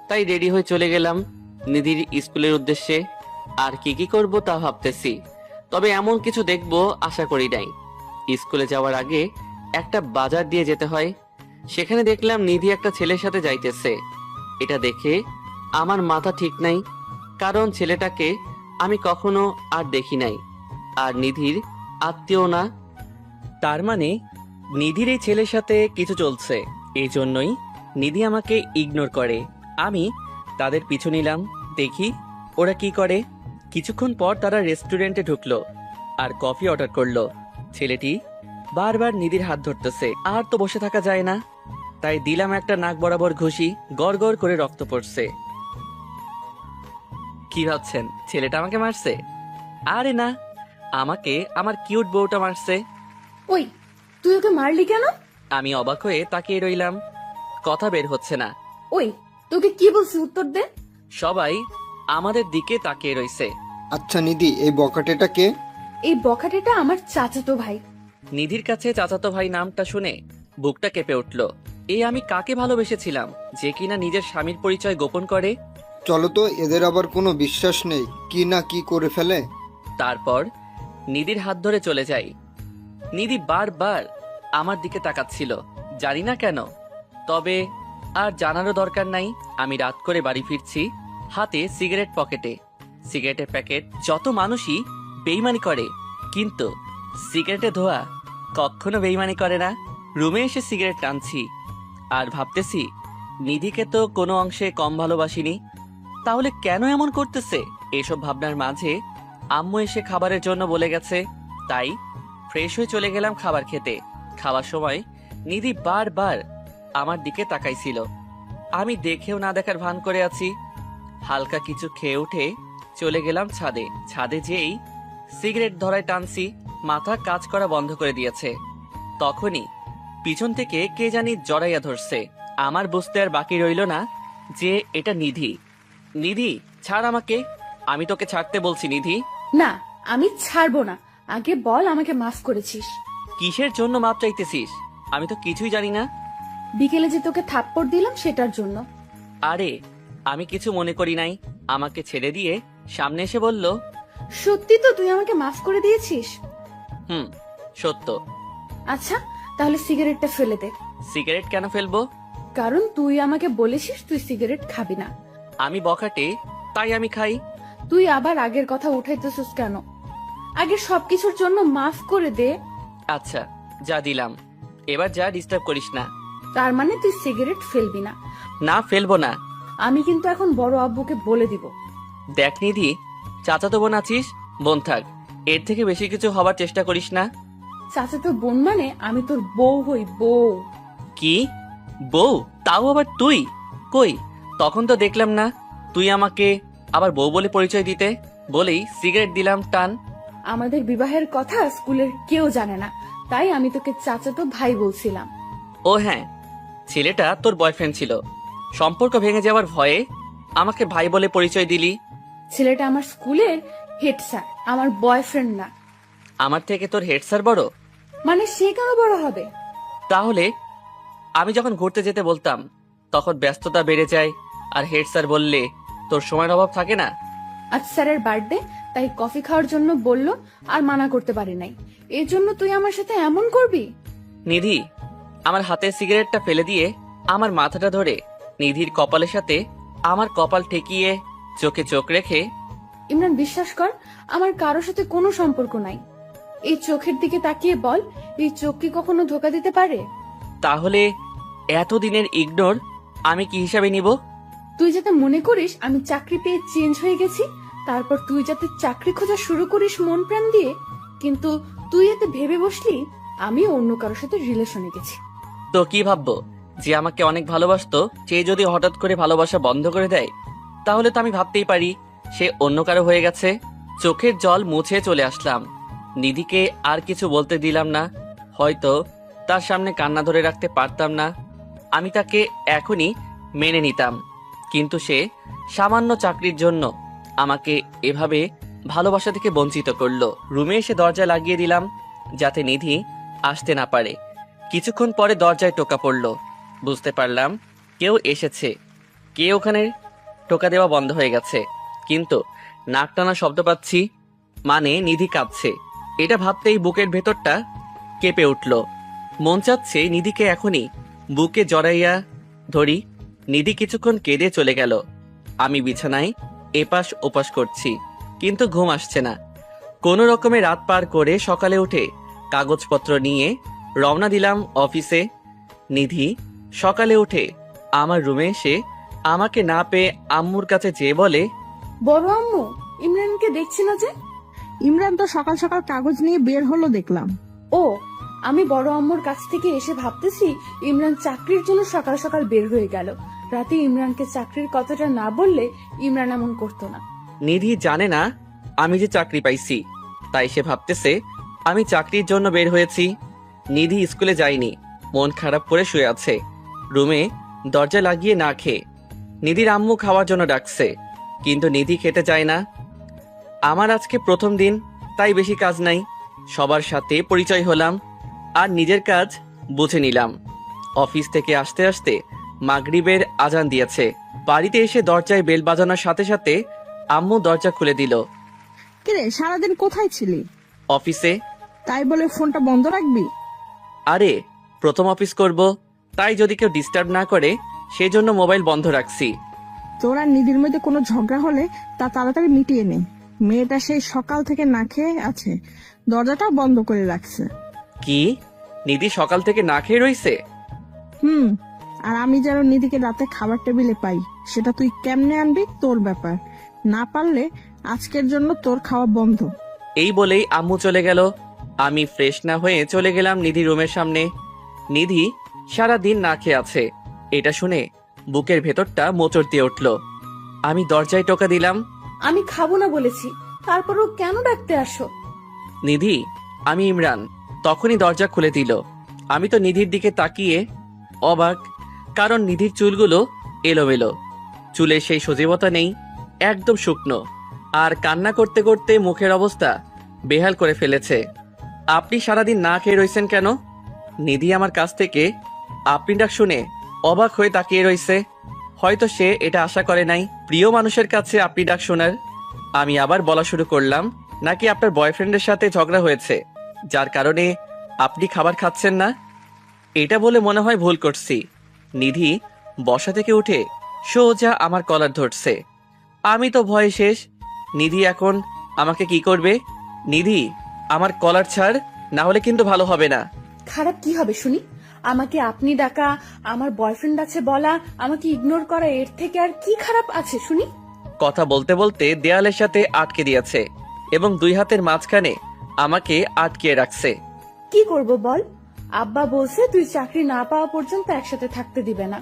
তাই রেডি হয়ে চলে গেলাম নিধির স্কুলের উদ্দেশ্যে। আর কি কি করব তা ভাবতেছি, তবে এমন কিছু দেখবো আশা করি নাই। স্কুলে যাওয়ার আগে একটা বাজার দিয়ে যেতে হয়। সেখানে দেখলাম নিধি একটা ছেলের সাথে যাইতেছে। এটা দেখে আমার মাথা ঠিক নাই, কারণ ছেলেটাকে আমি কখনো আর দেখি নাই। আর নিধির আত্মীয় না। তার মানে নিধির এই ছেলের সাথে কিছু চলছে, এই জন্যই নিধি আমাকে ইগনোর করে। আমি তাদের পিছু নিলাম, দেখি ওরা কি করে। কিছুক্ষণ পর তারা রেস্টুরেন্টে ঢুকলো আর কফি অর্ডার করলো। ছেলেটি বারবার নিধির হাত ধরতেছে, আর তো বসে থাকা যায় না, তাই দিলাম একটা নাক বরাবর ঘুষি, গড় গড় করে রক্ত পড়ছে। কি ভাবছেন ছেলেটা আমাকে মারছে? আরে না, আমাকে আমার কিউট বউটা মারছে। ওই, তুই ওকে মারলি কেন? আমি অবাক হয়ে তাকিয়ে রইলাম, কথা বের হচ্ছে না। ওই, তোকে কি বলছি উত্তর দে। সবাই আমাদের দিকে তাকিয়ে রইছে। আচ্ছা নিধি, এই বকাটেটা কে? এই বখাটেটা আমার চাচাতো ভাই। নিধির কাছে চাচাতো ভাই নামটা শুনে বুকটা কেঁপে উঠল। এই আমি কাকে ভালোবেসেছিলাম যে কিনা নিজের স্বামীর পরিচয় গোপন করে? চলো তো, এদের আবার কোনো বিশ্বাস নেই, কি না কি করে ফেলে। তারপর নিধির হাত ধরে চলে যাই। নিধি বারবার আমার দিকে তাকাচ্ছিল, জানি না কেন। তবে আর জানারও দরকার নাই। আমি রাত করে বাড়ি ফিরছি, হাতে সিগারেট পকেটে। সিগারেটের প্যাকেট। যত মানুষই বেইমানি করে, কিন্তু সিগারেটে ধোয়া কখনো বেইমানি করে না। রুমে এসে সিগারেট টানছি আর ভাবতেছি, নিধিকে তো কোনো অংশে কম ভালোবাসিনি, তাহলে কেন এমন করতেছে? এসব ভাবনার মাঝে আম্মু এসে খাবারের জন্য বলে গেছে, তাই ফ্রেশ হয়ে চলে গেলাম খাবার খেতে। খাওয়ার সময় নিধি বারবার আমার দিকে তাকাইছিল। আমি দেখেও না দেখার ভান করে আছি। হালকা কিছু খেয়ে উঠে চলে গেলাম ছাদে। ছাদে যেই সিগারেট ধরায় টানছি, মাথা কাজ করা বন্ধ করে দিয়েছে। তখনই পিছন থেকে কে জানি জড়াইয়া ধরছে। আমার বুঝতে আর বাকি রইল না যে এটা নিধি। নিধি, ছাড় আমাকে, আমি তোকে ছাড়তে বলছি। নিধি, না, আমি ছাড়বো না। আগে বল আমাকে মাফ করেছিস। কিসের জন্য মাপ চাইতেছিস? আমি তো কিছুই জানি না। বিকেলে যে তোকে থাপ্পড় দিলাম সেটার জন্য। আরে আমি কিছু মনে করি নাই। আমাকে ছেড়ে দিয়ে সামনে এসে বলল, সত্যি তো তুই আমাকে মাফ করে দিয়েছিস? হুম, সত্য। আচ্ছা, তাহলে সিগারেটটা ফেলে দে। সিগারেট কেন ফেলবো? কারণ তুই আমাকে বলেছিস তুই সিগারেট খাবি না। আমি বখাটে, তাই আমি খাই। তুই আবার আগের কথা উঠাইতেছিস কেন? আগে সবকিছুর জন্য মাফ করে দে। আচ্ছা, যা দিলাম, এবার যা, ডিস্টার্ব করিস না। তার মানে তুই সিগারেট ফেলবি না? না, ফেলবো না। আমি কিন্তু এখন বড় আব্বুকে বলে দিব। দেখ নিধি, চাচাতো বোন আছিস, বোন থাক, এর থেকে বেশি কিছু হবার চেষ্টা করিস না। চাচাতো বোন মানে আমি তোর বউ হই, বউ। কি বউ? তাও আবার তুই? কই, তখন তো দেখলাম না তুই আমাকে আবার বউ বলে পরিচয় দিতে। বলেই সিগারেট দিলাম টান। আমাদের বিবাহের কথা স্কুলের কেউ জানে না, তাই আমি তোকে চাচাতো ভাই বলছিলাম। ও হ্যাঁ, ছেলেটা তোর বয়ফ্রেন্ড ছিল, সম্পর্ক ভেঙে যাওয়ার ভয়ে আমাকে ভাই বলে পরিচয় দিলি। ছেলেটা আমার স্কুলের হেড স্যার, আমার বয়ফ্রেন্ড না। আমার থেকে তোর হেড স্যার বড়? মানে সে কেন বড় হবে? তাহলে আমি যখন ঘুরতে যেতে বলতাম তখন ব্যস্ততা বেড়ে যায়, আর হেড স্যার বললে তোর সময়ের অভাব থাকে না। আজ স্যারের বার্থডে, তাই কফি খাওয়ার জন্য বললো, আর মানা করতে পারি নাই। এর জন্য তুই আমার সাথে এমন করবি? নিধি আমার হাতে সিগারেটটা ফেলে দিয়ে আমার মাথাটা ধরে নিধির কপালের সাথে আমার কপাল ঠেকিয়ে চোখে চোখ রেখে, ইমরান, বিশ্বাস কর, আমার কারোর সাথে কোনো সম্পর্ক নাই। এই চোখের দিকে তাকিয়ে বল, এই চোখ কি কখনো ধোকা দিতে পারে? তাহলে এতদিনের ইগনোর আমি কি হিসাবে নিব? তুই যাতে মনে করিস আমি চাকরি পেয়ে চেঞ্জ হয়ে গেছি, তারপর তুই যাতে চাকরি খোঁজা শুরু করিস মন প্রাণ দিয়ে, কিন্তু তুই এতে ভেবে বসলি আমি অন্য কারোর সাথে রিলেশনে গেছি। তো কি ভাববো, যে আমাকে অনেক ভালোবাসতো সে যদি হঠাৎ করে ভালোবাসা বন্ধ করে দেয়, তাহলে তো আমি ভাবতেই পারি সে অন্য কারো হয়ে গেছে। চোখের জল মুছে চলে আসলাম। নিধিকে আর কিছু বলতে দিলাম না, হয়তো তার সামনে কান্না ধরে রাখতে পারতাম না। আমি তাকে এখনই মেনে নিতাম, কিন্তু সে সামান্য চাকরির জন্য আমাকে এভাবে ভালোবাসা থেকে বঞ্চিত করলো। রুমে এসে দরজা লাগিয়ে দিলাম যাতে নিধি আসতে না পারে। কিছুক্ষণ পরে দরজায় টোকা পড়লো, বুঝতে পারলাম কেউ এসেছে। কে ওখানে? টোকা দেওয়া বন্ধ হয়ে গেছে, কিন্তু নাক টানা শব্দ পাচ্ছি, মানে নিধি কাঁদছে। এটা ভাবতেই বুকের ভেতরটা কেঁপে উঠল। মন চাচ্ছে নিধিকে এখনই বুকে জড়াইয়া ধরি। নিধি কিছুক্ষণ কেঁদে চলে গেল। আমি বিছানায় এপাশ ওপাশ করছি, কিন্তু ঘুম আসছে না। কোনো রকমে রাত পার করে সকালে উঠে কাগজপত্র নিয়ে রওনা দিলাম অফিসে। নিধি সকালে উঠে আমার রুমে এসে আমাকে না পেয়ে আম্মুর কাছে যেয়ে বলে, বড় আম্মু, ইমরানকে দেখছি না যে। ইমরান তো সকাল সকাল কাগজ নিয়ে বের হলো দেখলাম। ও, আমি বড় আম্মুর কাছ থেকে এসে ভাবতেছি ইমরান চাকরির জন্য সকাল সকাল বের হয়ে গেল। রাতে ইমরানকে চাকরির কথাটা না বললে ইমরান এমন করতো না। নিধি জানে না আমি যে চাকরি পাইছি, তাই সে ভাবতেছে আমি চাকরির জন্য বের হয়েছি। নিধি স্কুলে যায়নি, মন খারাপ করে শুয়ে আছে রুমে দরজা লাগিয়ে না খেয়ে। নিধির আম্মু খাওয়ার জন্য ডাকছে, কিন্তু নিধি খেতে চায় না। আমার আজকে প্রথম দিন, তাই বেশি কাজ নাই। সবার সাথে পরিচয় হলাম আর নিজের কাজ বুঝে নিলাম। অফিস থেকে আসতে আসতে মাগরিবের আজান দিয়েছে। বাড়িতে এসে দরজায় বেল বাজানোর সাথে সাথে আম্মু দরজা খুলে দিল। কিরে, সারাদিন কোথায় ছিলি? অফিসে। তাই বলে ফোনটা বন্ধ রাখবি? আরে প্রথম অফিস করব, তাই যদি কেউ ডিস্টার্ব না করে সেই জন্য মোবাইল বন্ধ রাখছি। তোরা নিধির মধ্যে কোনো ঝগড়া হলে তা তাড়াতাড়ি মিটিয়ে নে। মেয়েটা সেই সকাল থেকে না খেয়ে আছে, দরজাটাও বন্ধ করে রাখছে। কি, নিধি সকাল থেকে না খেয়ে রইছে? আর আমি যেন নিধিকে রাতে খাবার টেবিলে পাই, সেটা তুই কেমনে আনবি তোর ব্যাপার। না পারলে আজকের জন্য তোর খাওয়া বন্ধ। এই বলেই আম্মু চলে গেল। আমি ফ্রেশ না হয়ে চলে গেলাম নিধি রুমের সামনে। নিধি সারা দিন না খেয়ে আছে, এটা শুনে বুকের ভেতরটা মোচড় দিয়ে উঠল। আমি দরজায় টোকা দিলাম। আমি খাবো না বলেছি, তারপরও কেন ডাকতে আসো? নিধি, আমি ইমরান। তখনই দরজা খুলে দিল। আমি তো নিধির দিকে তাকিয়ে অবাক, কারণ নিধির চুলগুলো এলোমেলো, চুলে সেই সজীবতা নেই, একদম শুকনো, আর কান্না করতে করতে মুখের অবস্থা বেহাল করে ফেলেছে। আপনি সারাদিন না খেয়ে রইছেন কেন? নিধি আমার কাছ থেকে আপনি ডাক শুনে অবাক হয়ে তাকিয়ে রইছে। হয়তো সে এটা আশা করে নাই প্রিয় মানুষের কাছে আপনি ডাক শোনার। আমি আবার বলা শুরু করলাম, নাকি আপনার বয়ফ্রেন্ডের সাথে ঝগড়া হয়েছে যার কারণে আপনি খাবার খাচ্ছেন না? এটা বলে মনে হয় ভুল করছি। নিধি বসা থেকে উঠে সোজা আমার কলার ধরছে। আমি তো ভয়ে শেষ। নিধি এখন আমাকে কি করবে? নিধি, আমার কলার ছাড়, না হলে কিন্তু ভালো হবে না। খারাপ কি হবে শুনি? আমাকে আপনি ডাকা, আমার বয়ফ্রেন্ড আছে বলা, আমাকে ইগনোর করা, এর থেকে আর কি খারাপ আছে শুনি? কথা বলতে বলতে দেয়ালের সাথে আটকে দিয়েছে এবং দুই হাতের মাঝখানে আমাকে আটকে রাখছে। কি করব বল? আব্বা বলছে তুই চাকরি না পাওয়া পর্যন্ত একসাথে থাকতে দিবে না।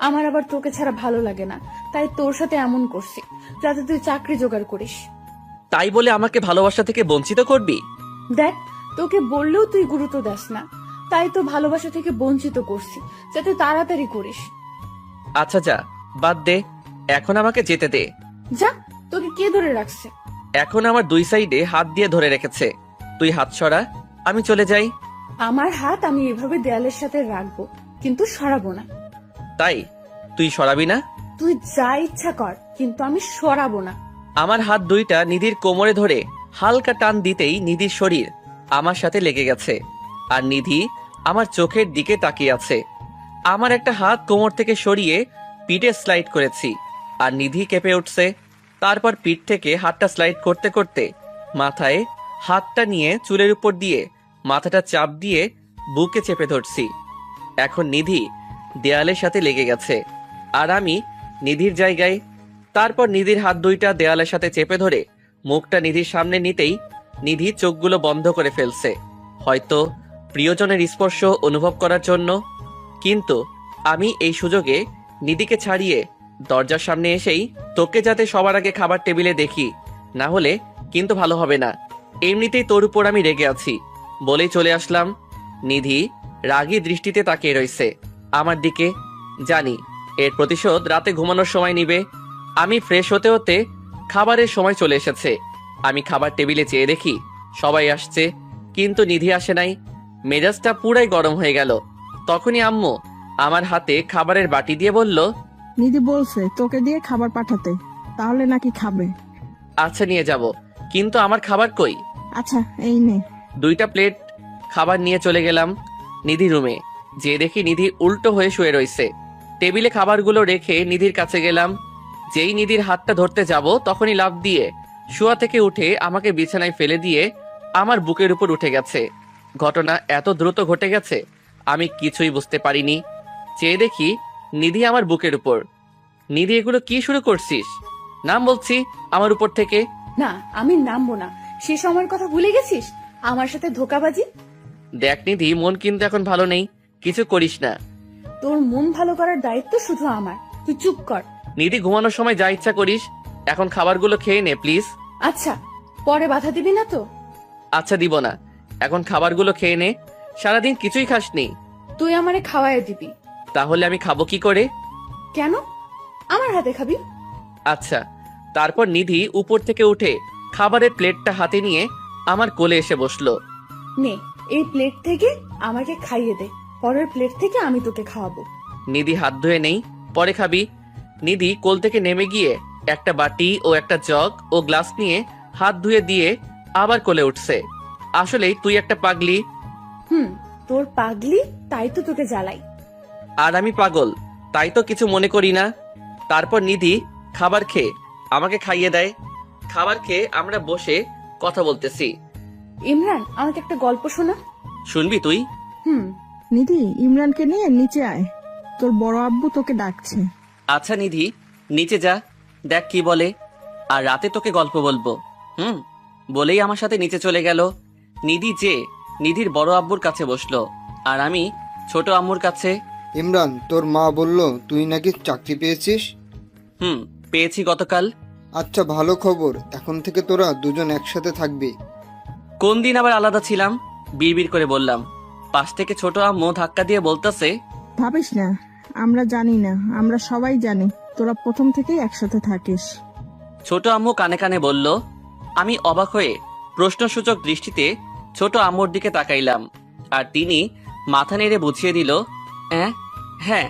আমার আবার তোকে ছাড়া ভালো লাগে না, তাই তোর সাথে এমন করছি যাতে তুই চাকরি জোগাড় করিস। তাই বলে আমাকে ভালোবাসা থেকে বঞ্চিত করবি? দেখ, তোকে বললেও তুই গুরুত্ব দাস না, তাই তো ভালোবাসা থেকে বঞ্চিত করছি যাতে তাড়াতাড়ি করিস। আচ্ছা যা, বাদ দে, এখন আমাকে যেতে দে। যা, তোকে কে ধরে রাখছে? এখন আমার দুই সাইডে হাত দিয়ে ধরে রেখেছে। তুই হাত সরা, আমি চলে যাই। আমার হাত আমি এভাবে দেয়ালের সাথে রাখবো, কিন্তু সরাবো না। তাই তুই সরাবি না? তুই যা ইচ্ছা কর, কিন্তু আমি সরাবো না। আমার হাত দুইটা নিধির কোমরে ধরে হালকা টান দিতেই নিধির শরীর আমার সাথে লেগে গেছে, আর নিধি আমার চোখের দিকে তাকিয়ে আছে। আমার একটা হাত কোমর থেকে সরিয়ে পিঠে স্লাইড করেছি, আর নিধি কেঁপে উঠছে। তারপর পিঠ থেকে হাতটা স্লাইড করতে করতে মাথায় হাতটা নিয়ে চুলের উপর দিয়ে মাথাটা চাপ দিয়ে বুকে চেপে ধরছি। এখন নিধি দেয়ালের সাথে লেগে গেছে, আর আমি নিধির জায়গায়। তারপর নিধির হাত দুইটা দেয়ালের সাথে চেপে ধরে মুখটা নিধির সামনে নিতেই নিধি চোখগুলো বন্ধ করে ফেলছে, হয়তো প্রিয়জনের স্পর্শ অনুভব করার জন্য। কিন্তু আমি এই সুযোগে নিধিকে ছাড়িয়ে দরজার সামনে এসেই, তোকে যাতে সবার আগে খাবার টেবিলে দেখি, না হলে কিন্তু ভালো হবে না। এমনিতেই তোর উপর আমি রেগে আছি বলেই চলে আসলাম। নিধি রাগী দৃষ্টিতে তাকিয়ে রইছে আমার দিকে। জানি এর প্রতিশোধ রাতে ঘুমানোর সময় নিবে। আমি ফ্রেশ হতে হতে খাবারের সময় চলে এসেছে। আমি খাবার টেবিলে চেয়ে দেখি সবাই আসছে, কিন্তু নিধি আসে নাই। মেজাজটা পুরাই গরম হয়ে গেল। তখনই আম্মু আমার হাতে খাবারের বাটি দিয়ে বলল, নিধি বলছে তোকে দিয়ে খাবার পাঠাতে, তাহলে নাকি খাবে। আচ্ছা নিয়ে যাব, কিন্তু আমার খাবার কই? আচ্ছা এই নে। 2টা প্লেট খাবার নিয়ে চলে গেলাম নিধি রুমে। যে দেখি নিধি উল্টো হয়ে শুয়ে রয়েছে। টেবিলে খাবারগুলো রেখে নিধির কাছে গেলাম। যেই নিধির হাতটা ধরতে যাব, তখনই লাফ দিয়ে শোয়া থেকে উঠে আমাকে বিছানায় ফেলে দিয়ে আমার বুকের উপর উঠে গেছে। ঘটনা এত দ্রুত ঘটে গেছে আমি কিছুই বুঝতে পারিনি। চেয়ে দেখি নিধি আমার বুকের উপর। নিধি, এগুলো কি শুরু করছিস? নাম বলছি আমার উপর থেকে। না, আমি নামবো না। সে সময়ের কথা ভুলে গেছিস? আমার সাথে ধোকাবাজি। দেখ নিধি, মন কিন্তু এখন ভালো নেই, কিছু করিস না। তোর মন ভালো করার দায়িত্ব শুধু আমার, তুই চুপ কর। নিধি, ঘুমানোর সময় যা ইচ্ছা করিস, এখন খাবারগুলো খেয়ে নে প্লিজ। আচ্ছা, পরে বাধা দিবি না তো? আচ্ছা, দিব না, এখন খাবারগুলো খেয়ে নে। সারাদিন কিছুই খাসনি। তুই আমারে খাওয়ায় দিবি। তাহলে আমি খাবো কি করে? কেন? আমার হাতে খাবি। আচ্ছা। তারপর নিধি উপর থেকে উঠে খাবারের প্লেটটা হাতে নিয়ে আমার কোলে এসে বসলো। নে, এই প্লেট থেকে আমাকে খাইয়ে দে, পরের প্লেট থেকে আমি তোকে খাওয়াবো। নিধি, হাত ধুয়ে নেই, পরে খাবি। নিধি কোল থেকে নেমে গিয়ে একটা বাটি ও একটা জগ ও গ্লাস নিয়ে হাত ধুয়ে দিয়ে আবার কোলে উঠছে। আসলেই তুই একটা পাগলি। তোর পাগলি, তাই তো তোকে জ্বালাই। আর আমি পাগল, তাই তো কিছু মনে করি না। তারপর নিধি খাবার খেয়ে আমাকে খাইয়ে দেয়। খাবার খেয়ে আমরা বসে কথা বলতেছি। ইমরান, আমাকে একটা গল্প শোনা। শুনবি তুই? নিধি, ইমরানকে নিয়ে নিচে আয়, তোর বড় আব্বু তোকে ডাকছে। আচ্ছা নিধি, নিচে যা, দেখ কি বলে। আর রাতে তোকে গল্প বলবো। বলেই আমার সাথে নিচে চলে গেল। নিধির বড় আব্বুর কাছে বসলো, আর আমি ছোট আম্মুর কাছে। ইমরান, তোর মা বলল তুই নাকি চাকরি পেয়েছিস। পেয়েছি গতকাল। আচ্ছা, ভালো খবর। এখন থেকে তোরা দুজন একসাথে থাকবি। কোন দিন আবার আলাদা ছিলাম? বিড়বিড় করে বললাম। পাশ থেকে ছোট আম্মু ধাক্কা দিয়ে বলতেছে, ভাবিস না, আমরা জানি না, আমরা সবাই জানি তোরা প্রথম থেকেই একসাথে থাকিস। ছোট আম্মু কানে কানে বলল। আমি অবাক হয়ে প্রশ্নসূচক দৃষ্টিতে ছোট আম্মুর দিকে তাকাইলাম, আর তিনি মাথা নেড়ে বুঝিয়ে দিল, হ্যাঁ।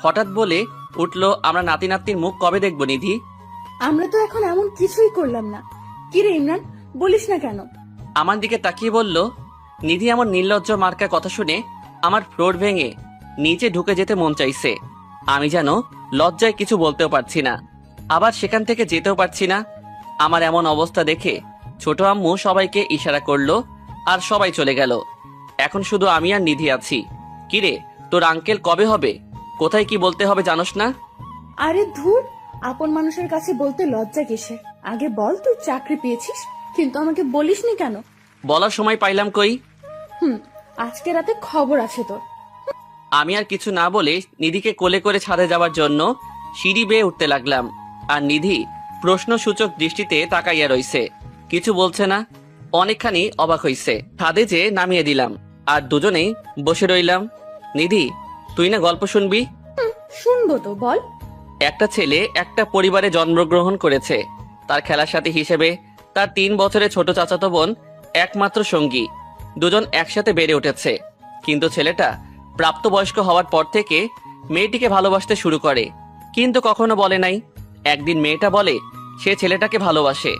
হঠাৎ বলে উঠলো, আমরা নাতি নাতনির মুখ কবে দেখবো নিধি? আমরা তো এখন এমন কিছুই করলাম না। কিরে ইমরান, বলিস না কেন? আমার দিকে তাকিয়ে বলল। নিধি আমার নির্লজ্জ মার্কা কথা শুনে আমার ফ্লোর ভেঙে নিচে ঢুকে যেতে মন চাইছে। আমি যেন লজ্জায় কিছু বলতেও পারছি না, আবার সেখান থেকে যেতেও পারছি না। আমার এমন অবস্থা দেখে ছোট আম্মু সবাইকে ইশারা করলো, আর সবাই চলে গেল। এখন শুধু আমি আর নিধি আছি। কিরে, তোর আঙ্কেল কবে হবে? কোথায় কি বলতে হবে জানোস না? আরে ধুর, আপন মানুষের কাছে বলতে লজ্জা কিসের? আগে বল, তুই চাকরি পেয়েছিস, কিন্তু আমাকে বলিসনি কেন? বলার সময় পাইলাম কই? আজকে রাতে খবর আছে তোর। আমি আর কিছু না বলে নিধিকে কোলে করে ছাদে যাওয়ার জন্য সিঁড়ি বেয়ে উঠতে লাগলাম, আর নিধি প্রশ্নসূচক দৃষ্টিতে তাকাইয়া রইছে, কিছু বলছে না। অনেকখানি অবাক হইছে। ছাদে যে নামিয়ে দিলাম, আর দুজনেই বসে রইলাম। নিধি, তুই না গল্প শুনবি? শুনবো তো, বল। একটা ছেলে একটা পরিবারে জন্মগ্রহণ করেছে। তার খেলার সাথী হিসেবে তার 3 বছরের ছোট চাচাতো বোন একমাত্র সঙ্গী। দুজন একসাথে বেড়ে উঠেছে, কিন্তু ছেলেটা প্রাপ্তবয়স্ক হওয়ার পর থেকে মেয়েটিকে ভালোবাসতে শুরু করে, কিন্তু কখনো বলে নাই। একদিন মেয়েটা বলে সে ছেলেটাকে ভালোবাসে।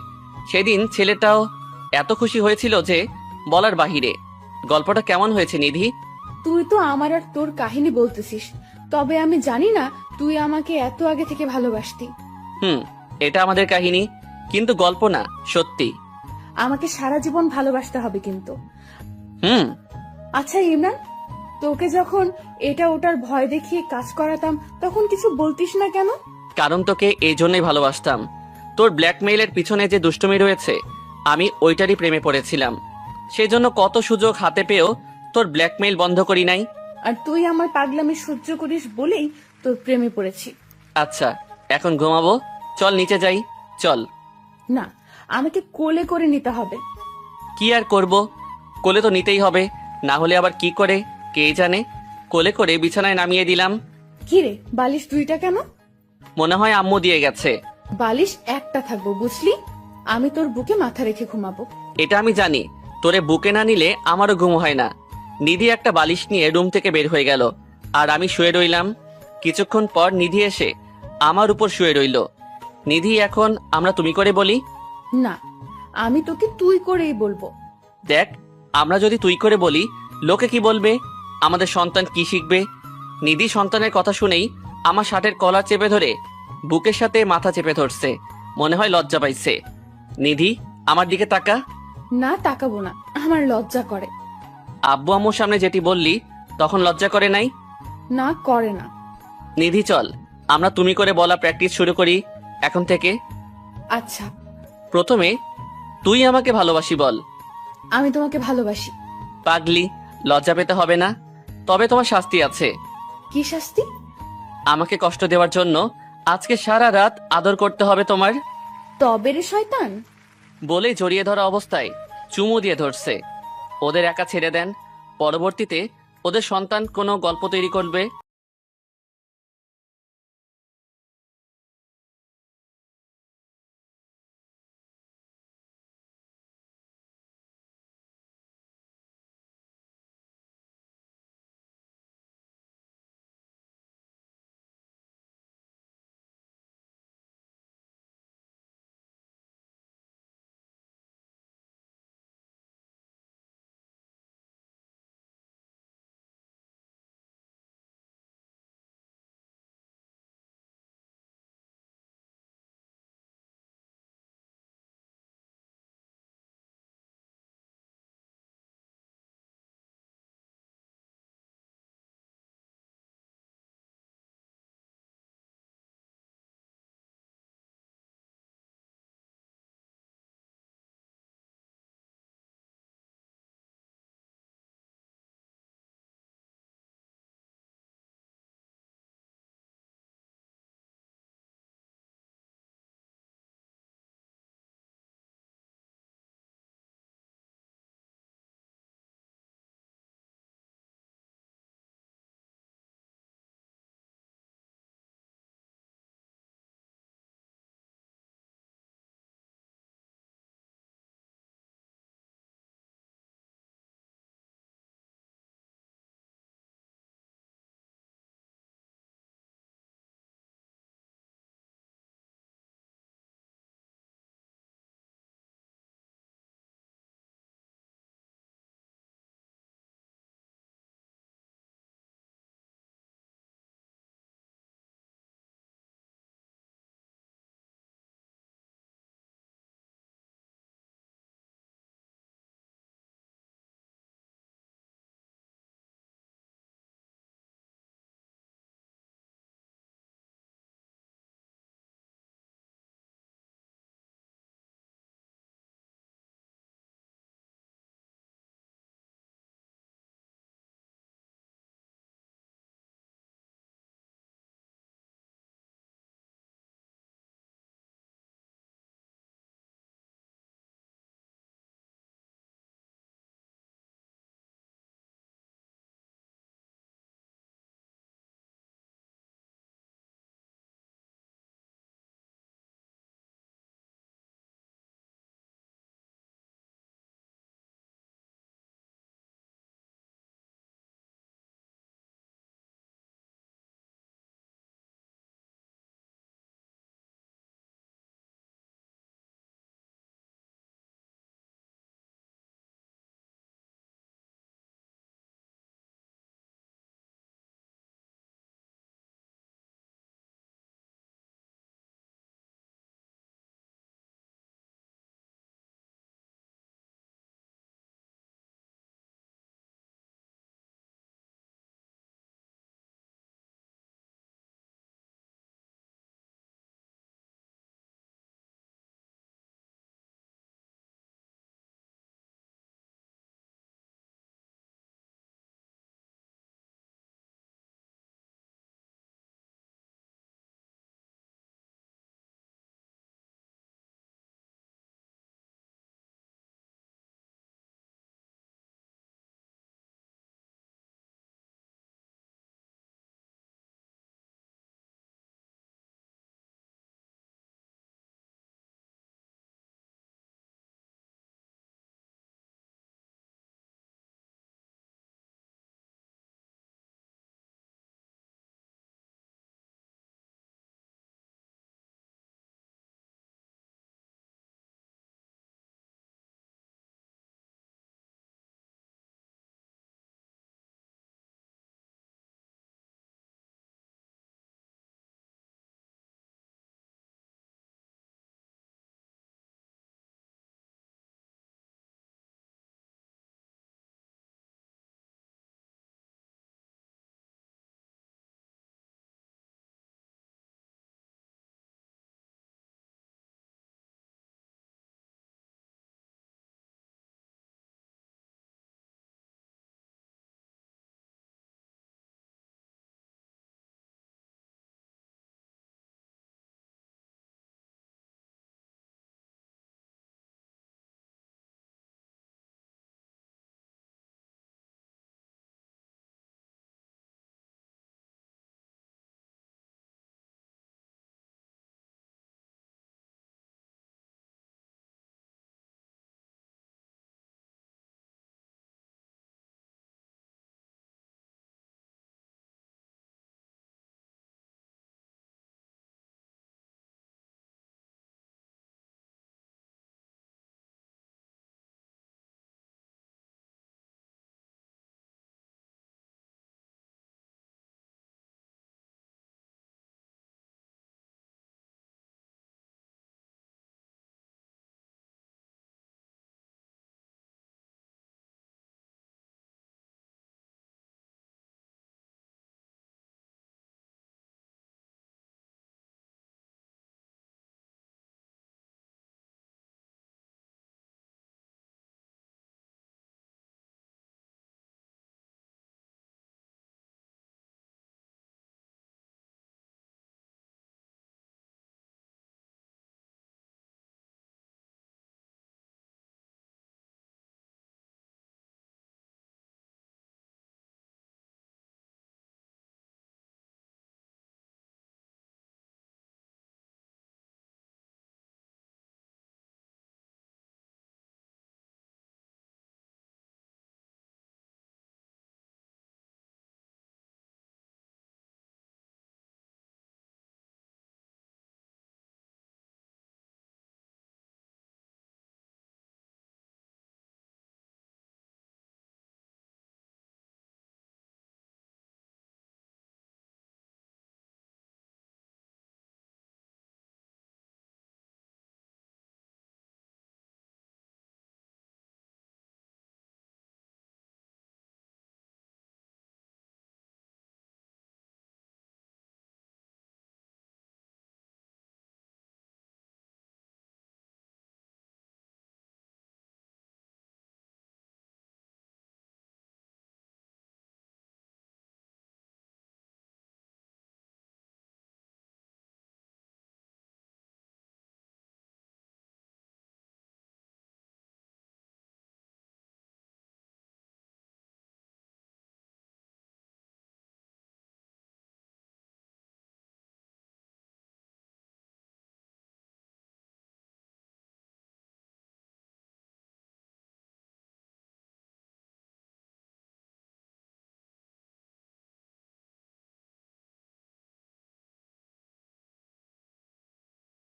সেদিন ছেলেটাও এত খুশি হয়েছিল যে বলার বাহিরে। গল্পটা কেমন হয়েছে নিধি? তুই তো আমার আর তোর কাহিনী বলতেছিস, তবে আমি জানি না তুই আমাকে এত আগে থেকে ভালোবাসতি। এটা আমাদের কাহিনী, কিন্তু গল্প না, সত্যি। আমাকে সারা জীবন ভালোবাসতে হবে কিন্তু। আচ্ছা ইমরান, তোকে যখন এটা ওটার ভয় দেখিয়ে কাজ করাতাম তখন কিছু বলতিস না কেন? কারণ তোকে এই জন্যই ভালোবাসতাম। তোর ব্ল্যাকমেইলের পিছনে যে দুষ্টুমি রয়েছে, আমি ওইটারই প্রেমে পড়েছিলাম। সেজন্য কত সুযোগ হাতে পেয়েও তোর ব্ল্যাকমেইল বন্ধ করি নাই। আর তুই আমার পাগলামি সহ্য করিস বলেই তোর প্রেমে পড়েছি। আচ্ছা, এখন ঘুমাবো, চল নিচে যাই, চল। না, আমাকে কোলে করে নিতে হবে। কি আর করব, কোলে তো নিতেই হবে, না হলে আবার কি করে কে জানে। কোলে করে বিছানায় নামিয়ে দিলাম। কিরে, বালিশ 2টা কেন? মনে হয় আম্মু দিয়ে গেছে। বালিশ একটা থাকবো, বুঝলি? আমি তোর বুকে মাথা রেখে ঘুমাবো। এটা আমি জানি, তোরে বুকে না নিলে আমারও ঘুম হয় না। নিধি একটা বালিশ নিয়ে রুম থেকে বের হয়ে গেল, আর আমি শুয়ে রইলাম। কিছুক্ষণ পর নিধি এসে আমার উপর শুয়ে রইল। নিধি, এখন আমরা তুমি করে বলি? না, আমি তোকে তুই করেই বলবো। দেখ, আমরা যদি তুই করে বলি লোকে কি বলবে? আমাদের সন্তান কি শিখবে? নিধি সন্তানের কথা শুনেই আমার শার্টের কলার চেপে ধরে বুকের সাথে মাথা চেপে ধরছে, মনে হয় লজ্জা পাইছে। নিধি আমার দিকে তাকা। না, তাকাবো না, আমার লজ্জা করে। আব্বু আম্মুর সামনে যেটি বললি তখন লজ্জা করে নাই? না, করে না। নিধি চল আমরা তুমি করে বলা প্র্যাকটিস শুরু করি এখন থেকে। আচ্ছা, প্রথমে তুই আমাকে ভালোবাসি বল। আমি তোমাকে ভালোবাসি। পাগলি, লজ্জা পেতে হবে না, তবে তোমার শাস্তি আছে। কি শাস্তি? আমাকে কষ্ট দেওয়ার জন্য আজকে সারা রাত আদর করতে হবে তোমার। তবে রে শয়তান। বলে জড়িয়ে ধরা অবস্থায় চুমু দিয়ে ধরছে। ওদের একা ছেড়ে দেন, পরবর্তীতে ওদের সন্তান কোনো গল্প তৈরি করবে।